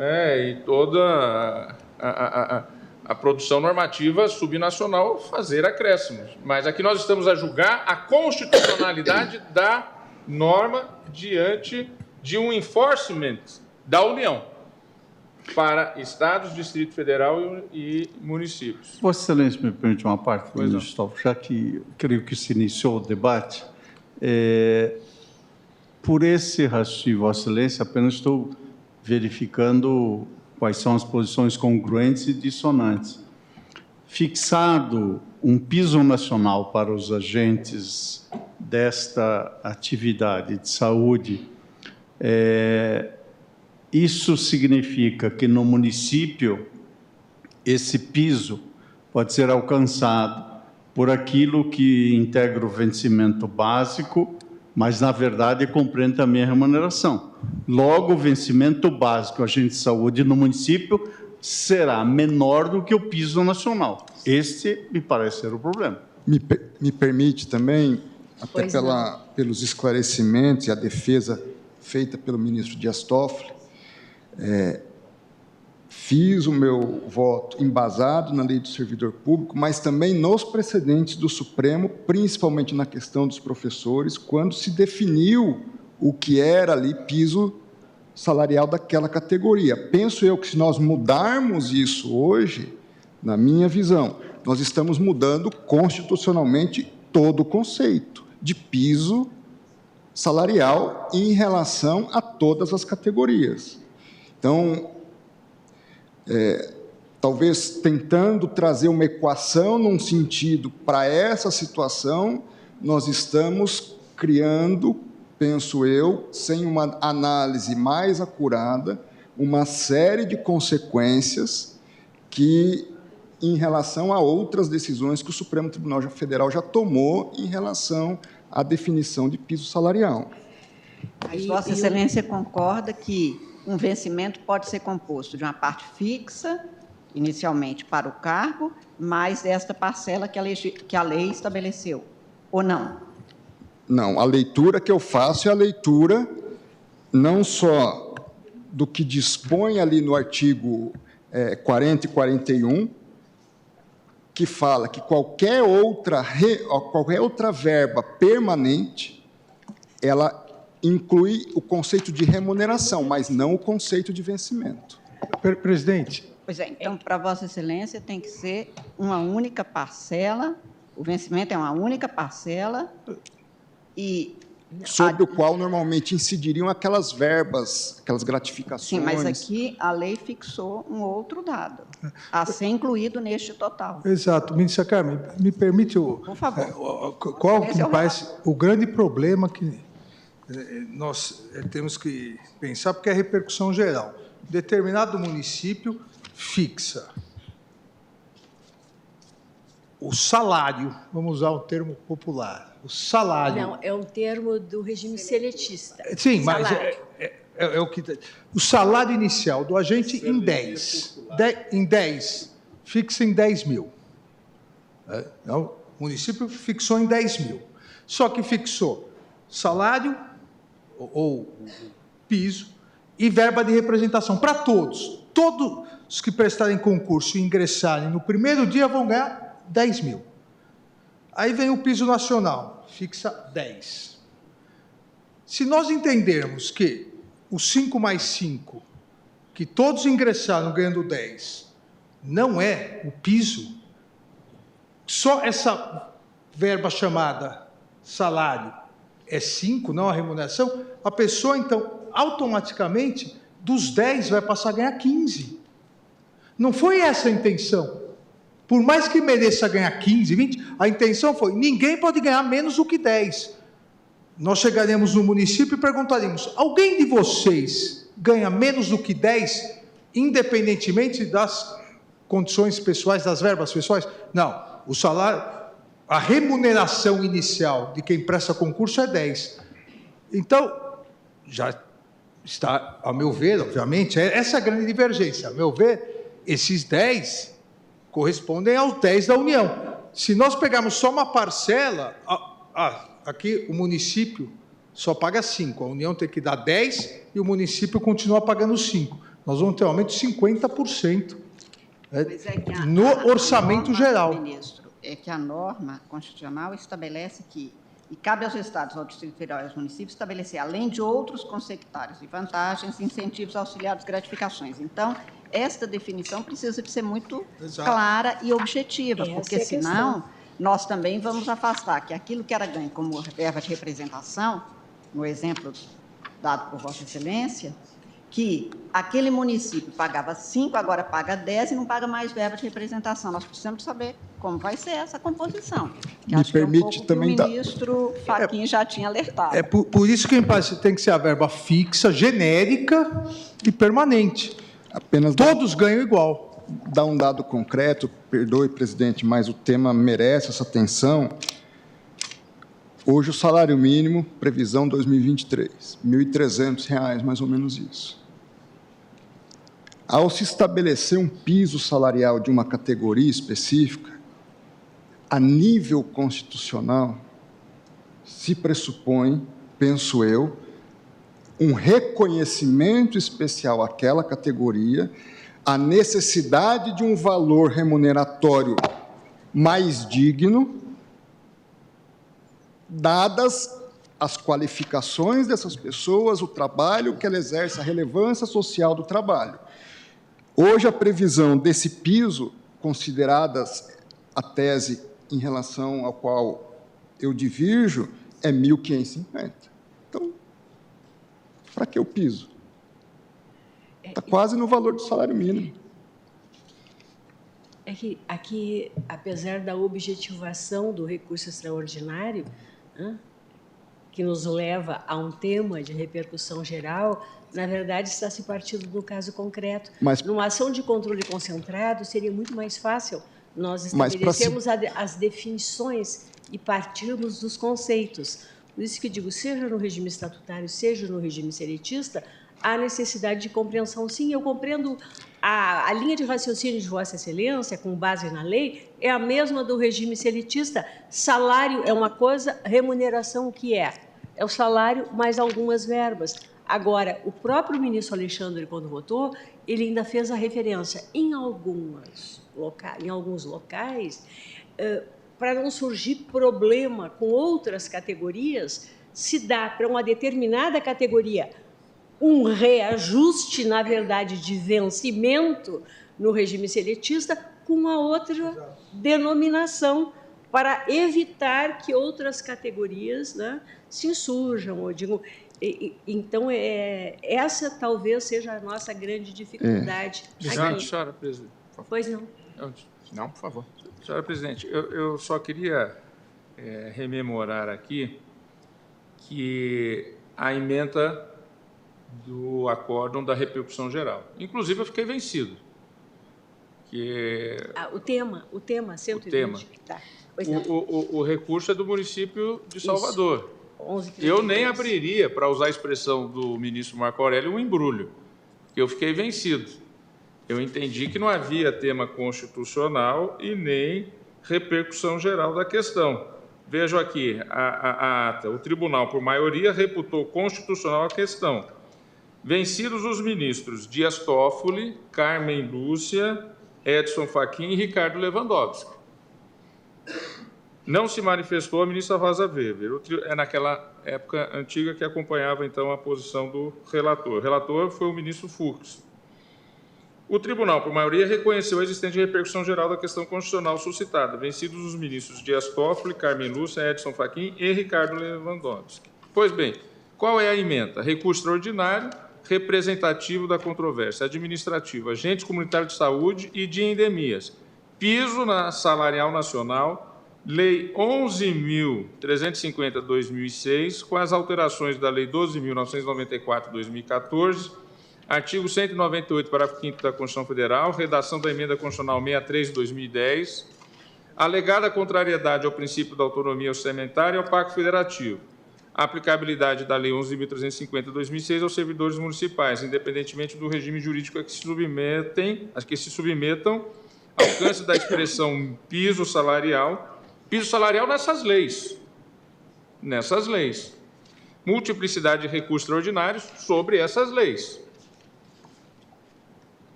[SPEAKER 9] e toda a produção normativa subnacional fazer acréscimos. Mas aqui nós estamos a julgar a constitucionalidade da norma diante de um enforcement da União para estados, Distrito Federal e municípios.
[SPEAKER 10] Vossa Excelência me permite uma parte, ministro Toffoli, já que eu creio que se iniciou o debate. Por esse raciocínio, Vossa Excelência, apenas estou verificando quais são as posições congruentes e dissonantes. Fixado um piso nacional para os agentes desta atividade de saúde, isso significa que no município esse piso pode ser alcançado por aquilo que integra o vencimento básico, mas, na verdade, compreende também a remuneração. Logo, o vencimento básico agente de saúde no município será menor do que o piso nacional. Este me parece ser o problema.
[SPEAKER 12] Me permite também, até pelos esclarecimentos e a defesa feita pelo ministro Dias Toffoli, fiz o meu voto embasado na lei do servidor público, mas também nos precedentes do Supremo, principalmente na questão dos professores, quando se definiu o que era ali piso salarial daquela categoria. Penso eu que se nós mudarmos isso hoje, na minha visão, nós estamos mudando constitucionalmente todo o conceito de piso salarial em relação a todas as categorias. Então, talvez tentando trazer uma equação num sentido para essa situação, nós estamos criando, penso eu, sem uma análise mais acurada, uma série de consequências que, em relação a outras decisões que o Supremo Tribunal Federal já tomou em relação à definição de piso salarial.
[SPEAKER 6] Mas Vossa Excelência concorda que um vencimento pode ser composto de uma parte fixa, inicialmente para o cargo, mais esta parcela que a lei estabeleceu, ou não?
[SPEAKER 12] Não, a leitura que eu faço é a leitura não só do que dispõe ali no artigo 40 e 41, que fala que qualquer outra verba permanente, ela inclui o conceito de remuneração, mas não o conceito de vencimento.
[SPEAKER 5] Presidente.
[SPEAKER 6] Pois é, então, para Vossa Excelência, tem que ser uma única parcela, o vencimento é uma única parcela e...
[SPEAKER 12] Sobre o qual normalmente incidiriam aquelas verbas, aquelas gratificações.
[SPEAKER 6] Sim, mas aqui a lei fixou um outro dado, a ser incluído neste total.
[SPEAKER 5] Exato. Ministra Carmen, me permite...
[SPEAKER 6] Por favor.
[SPEAKER 5] Qual que me parece o grande problema que nós temos que pensar, porque é a repercussão geral. Determinado município fixa o salário, vamos usar um termo popular, o salário...
[SPEAKER 2] Não, é um termo do regime seletista.
[SPEAKER 5] Sim, mas é o que... O salário inicial do agente em 10. Em 10, fixa em 10 mil. Então, o município fixou em 10 mil. Só que fixou salário ou piso e verba de representação para todos. Todos que prestarem concurso e ingressarem no primeiro dia vão ganhar 10 mil. Aí vem o piso nacional, fixa 10. Se nós entendermos que os 5 mais 5, que todos ingressaram ganhando 10, não é o piso, só essa verba chamada salário é 5, não a remuneração, a pessoa, então, automaticamente, dos 10 vai passar a ganhar 15. Não foi essa a intenção. Por mais que mereça ganhar 15, 20, a intenção foi, ninguém pode ganhar menos do que 10. Nós chegaremos no município e perguntaremos, alguém de vocês ganha menos do que 10, independentemente das condições pessoais, das verbas pessoais? Não, o salário, a remuneração inicial de quem presta concurso é 10. Então, já está, a meu ver, obviamente, essa é a grande divergência. A meu ver, esses 10 correspondem aos 10 da União. Se nós pegarmos só uma parcela, aqui o município só paga 5, a União tem que dar 10 e o município continua pagando 5. Nós vamos ter um aumento de 50% no orçamento geral.
[SPEAKER 6] Ministro, é que a norma constitucional estabelece que E cabe aos Estados, ao Distrito Federal e aos municípios estabelecer, além de outros consectários e vantagens, incentivos auxiliares, gratificações. Então, esta definição precisa de ser muito clara e objetiva, porque senão nós também vamos afastar que aquilo que era ganho como verba de representação, no exemplo dado por Vossa Excelência, que aquele município pagava 5, agora paga 10 e não paga mais verba de representação. Nós precisamos saber como vai ser essa composição.
[SPEAKER 12] Me permite também
[SPEAKER 6] dar... O ministro Fachin já tinha alertado.
[SPEAKER 5] É por isso que tem que ser a verba fixa, genérica e permanente.
[SPEAKER 12] Apenas
[SPEAKER 5] todos ganham igual.
[SPEAKER 12] Dar um dado concreto, perdoe, presidente, mas o tema merece essa atenção. Hoje o salário mínimo, previsão 2023, R$ 1.300, mais ou menos isso. Ao se estabelecer um piso salarial de uma categoria específica, a nível constitucional, se pressupõe, penso eu, um reconhecimento especial àquela categoria, a necessidade de um valor remuneratório mais digno, dadas as qualificações dessas pessoas, o trabalho que ela exerce, a relevância social do trabalho. Hoje, a previsão desse piso, consideradas a tese em relação ao qual eu divirjo, é 1.550. Então, para que o piso? Está quase no valor do salário mínimo.
[SPEAKER 2] É que aqui, apesar da objetivação do recurso extraordinário, que nos leva a um tema de repercussão geral, na verdade, está se partindo do caso concreto.
[SPEAKER 12] Mas,
[SPEAKER 2] numa ação de controle concentrado, seria muito mais fácil nós estabelecermos as definições e partirmos dos conceitos. Por isso que digo, seja no regime estatutário, seja no regime seletista, há necessidade de compreensão. Sim, eu compreendo a linha de raciocínio de Vossa Excelência, com base na lei, é a mesma do regime seletista. Salário é uma coisa, remuneração o que é? É o salário mais algumas verbas. Agora, o próprio ministro Alexandre, quando votou, ele ainda fez a referência em alguns locais, para não surgir problema com outras categorias, se dá para uma determinada categoria um reajuste, na verdade, de vencimento no regime seletista, com uma outra denominação, para evitar que outras categorias, né, se insurjam, ou digo. Então, essa talvez seja a nossa grande dificuldade.
[SPEAKER 9] Senhora presidente.
[SPEAKER 2] Pois não.
[SPEAKER 9] Não, por favor. Senhora presidente, eu só queria rememorar aqui que a emenda do acórdão da repercussão geral. Inclusive, eu fiquei vencido.
[SPEAKER 2] O tema 120.
[SPEAKER 9] O tema.
[SPEAKER 2] Tá.
[SPEAKER 9] O recurso é do município de Salvador.
[SPEAKER 2] Isso. 11,
[SPEAKER 9] eu nem abriria, para usar a expressão do ministro Marco Aurélio, um embrulho, porque eu fiquei vencido. Eu entendi que não havia tema constitucional e nem repercussão geral da questão. Vejo aqui a ata. O tribunal, por maioria, reputou constitucional a questão. Vencidos os ministros Dias Toffoli, Carmen Lúcia, Edson Fachin e Ricardo Lewandowski. Não se manifestou a ministra Rosa Weber. É naquela época antiga que acompanhava, então, a posição do relator. O relator foi o ministro Fux. O tribunal, por maioria, reconheceu a existente repercussão geral da questão constitucional suscitada, vencidos os ministros Dias Toffoli, Carmen Lúcia, Edson Fachin e Ricardo Lewandowski. Pois bem, qual é a emenda? Recurso extraordinário, representativo da controvérsia, administrativo, agentes comunitários de saúde e de endemias, piso salarial nacional, Lei 11.350/2006, com as alterações da Lei 12.994/2014, artigo 198, parágrafo 5º da Constituição Federal, redação da Emenda Constitucional 63 de 2010, alegada contrariedade ao princípio da autonomia orçamentária e ao Pacto Federativo, aplicabilidade da Lei 11.350/2006 aos servidores municipais, independentemente do regime jurídico a que se submetam, alcance da expressão piso salarial nessas leis. Multiplicidade de recursos extraordinários sobre essas leis.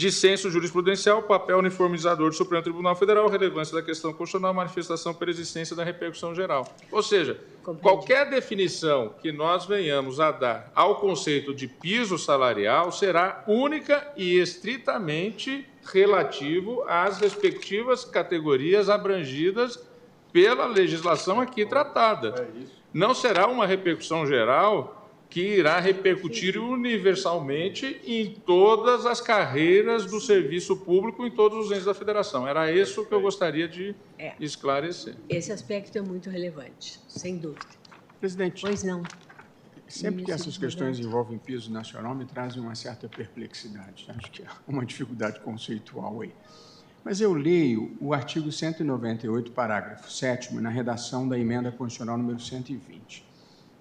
[SPEAKER 9] dissenso jurisprudencial, papel uniformizador do Supremo Tribunal Federal, relevância da questão constitucional, manifestação pela existência da repercussão geral. Ou seja, qualquer definição que nós venhamos a dar ao conceito de piso salarial será única e estritamente relativo às respectivas categorias abrangidas pela legislação aqui tratada. Não será uma repercussão geral que irá repercutir universalmente em todas as carreiras do serviço público em todos os entes da federação. Era isso que eu gostaria de esclarecer.
[SPEAKER 2] Esse aspecto é muito relevante, sem dúvida.
[SPEAKER 15] Presidente.
[SPEAKER 2] Pois não.
[SPEAKER 15] Sempre que essas questões envolvem piso nacional, me trazem uma certa perplexidade. Acho que é uma dificuldade conceitual aí. Mas eu leio o artigo 198, parágrafo 7º, na redação da emenda constitucional número 120.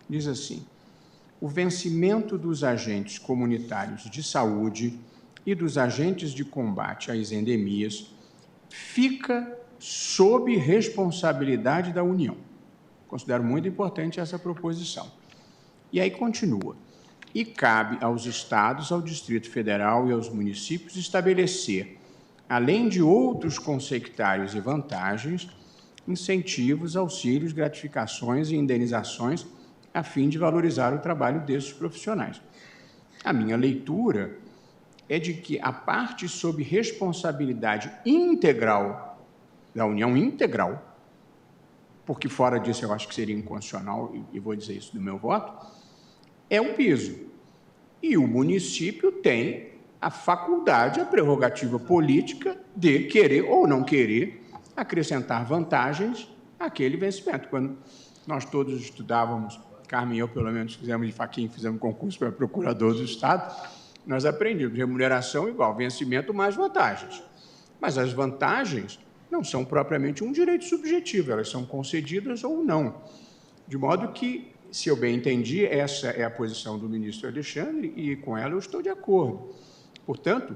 [SPEAKER 15] Diz assim: o vencimento dos agentes comunitários de saúde e dos agentes de combate às endemias fica sob responsabilidade da União. Considero muito importante essa proposição. E aí continua: e cabe aos Estados, ao Distrito Federal e aos municípios estabelecer, além de outros consectários e vantagens, incentivos, auxílios, gratificações e indenizações a fim de valorizar o trabalho desses profissionais. A minha leitura é de que a parte sob responsabilidade integral da União, integral, porque fora disso eu acho que seria inconstitucional, e vou dizer isso do meu voto, é o piso. E o município tem a faculdade, a prerrogativa política de querer ou não querer acrescentar vantagens àquele vencimento. Quando nós todos estudávamos, Carmen e eu, pelo menos, fizemos de faquinha, fizemos concurso para procurador do Estado, nós aprendemos remuneração igual vencimento mais vantagens. Mas as vantagens não são propriamente um direito subjetivo, elas são concedidas ou não. De modo que, se eu bem entendi, essa é a posição do ministro Alexandre e com ela eu estou de acordo. Portanto,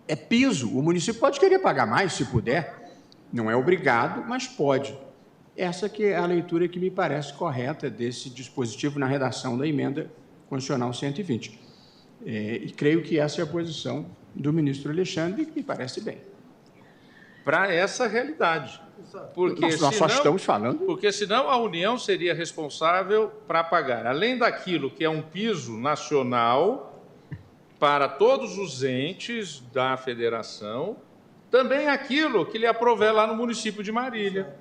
[SPEAKER 15] é piso. O município pode querer pagar mais, se puder, não é obrigado, mas pode. Essa que é a leitura que me parece correta desse dispositivo na redação da emenda constitucional 120. E creio que essa é a posição do ministro Alexandre, que me parece bem.
[SPEAKER 9] Para essa realidade. Porque
[SPEAKER 15] nós só estamos falando.
[SPEAKER 9] Porque senão a União seria responsável para pagar, além daquilo que é um piso nacional para todos os entes da federação, também aquilo que lhe aprover lá no município de Marília,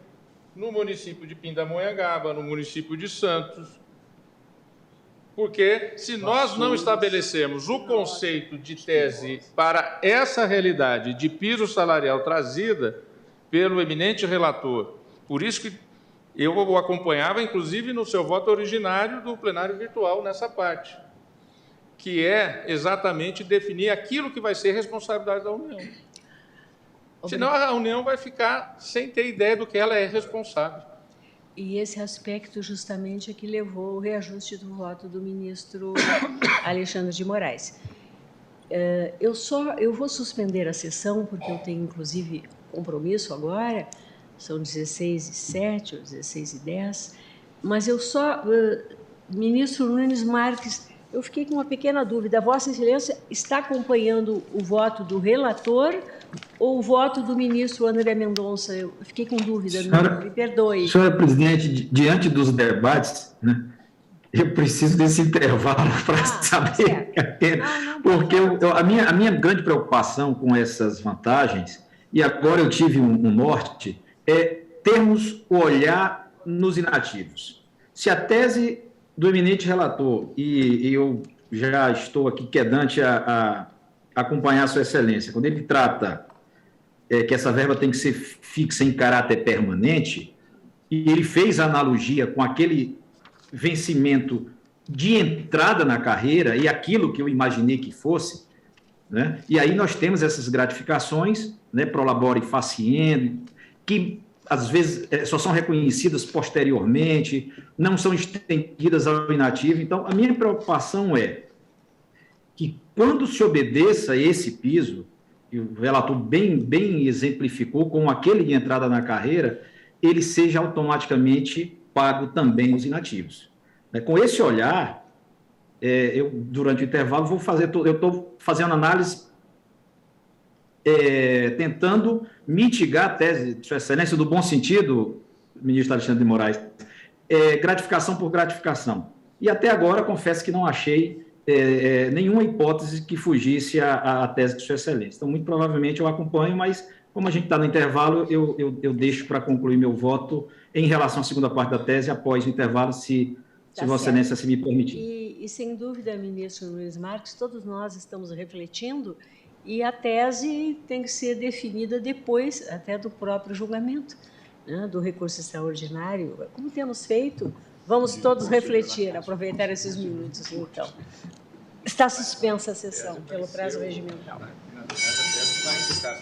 [SPEAKER 9] no município de Pindamonhangaba, no município de Santos. Porque se nós não estabelecermos o conceito de tese para essa realidade de piso salarial trazida pelo eminente relator, por isso que eu o acompanhava, inclusive, no seu voto originário do plenário virtual nessa parte, que é exatamente definir aquilo que vai ser responsabilidade da União. Senão a União vai ficar sem ter ideia do que ela é responsável.
[SPEAKER 2] E esse aspecto justamente é que levou ao reajuste do voto do ministro Alexandre de Moraes. Eu vou suspender a sessão, porque eu tenho, inclusive, compromisso agora, são 16h07 ou 16h10, mas eu só... Ministro Nunes Marques, eu fiquei com uma pequena dúvida. Vossa Excelência está acompanhando o voto do relator ou o voto do ministro André Mendonça? Eu fiquei com dúvida, me perdoe.
[SPEAKER 13] Senhora presidente, diante dos debates, né, eu preciso desse intervalo para saber. Porque a minha grande preocupação com essas vantagens, e agora eu tive um norte, é termos o olhar nos inativos. Se a tese do eminente relator, e eu já estou aqui quedante a acompanhar Sua Excelência, quando ele trata que essa verba tem que ser fixa em caráter permanente, e ele fez a analogia com aquele vencimento de entrada na carreira e aquilo que eu imaginei que fosse, né? E aí nós temos essas gratificações, né, prolabore faciendo, que às vezes só são reconhecidas posteriormente, não são estendidas ao inativo. Então, a minha preocupação é que, quando se obedeça esse piso, que o relator bem exemplificou, como aquele de entrada na carreira, ele seja automaticamente pago também os inativos. Com esse olhar, eu, durante o intervalo, eu estou fazendo análise tentando mitigar a tese de Sua Excelência, do bom sentido, ministro Alexandre de Moraes, gratificação por gratificação. E até agora, confesso que não achei nenhuma hipótese que fugisse à tese de Sua Excelência. Então, muito provavelmente eu acompanho, mas como a gente está no intervalo, eu deixo para concluir meu voto em relação à segunda parte da tese, após o intervalo, se Vossa Excelência se me permitir.
[SPEAKER 2] E, sem dúvida, ministro Luiz Marques, todos nós estamos refletindo e a tese tem que ser definida depois até do próprio julgamento, né, do recurso extraordinário. Como temos feito, vamos todos refletir, aproveitar esses minutos, então. Está suspensa a sessão pelo prazo regimental.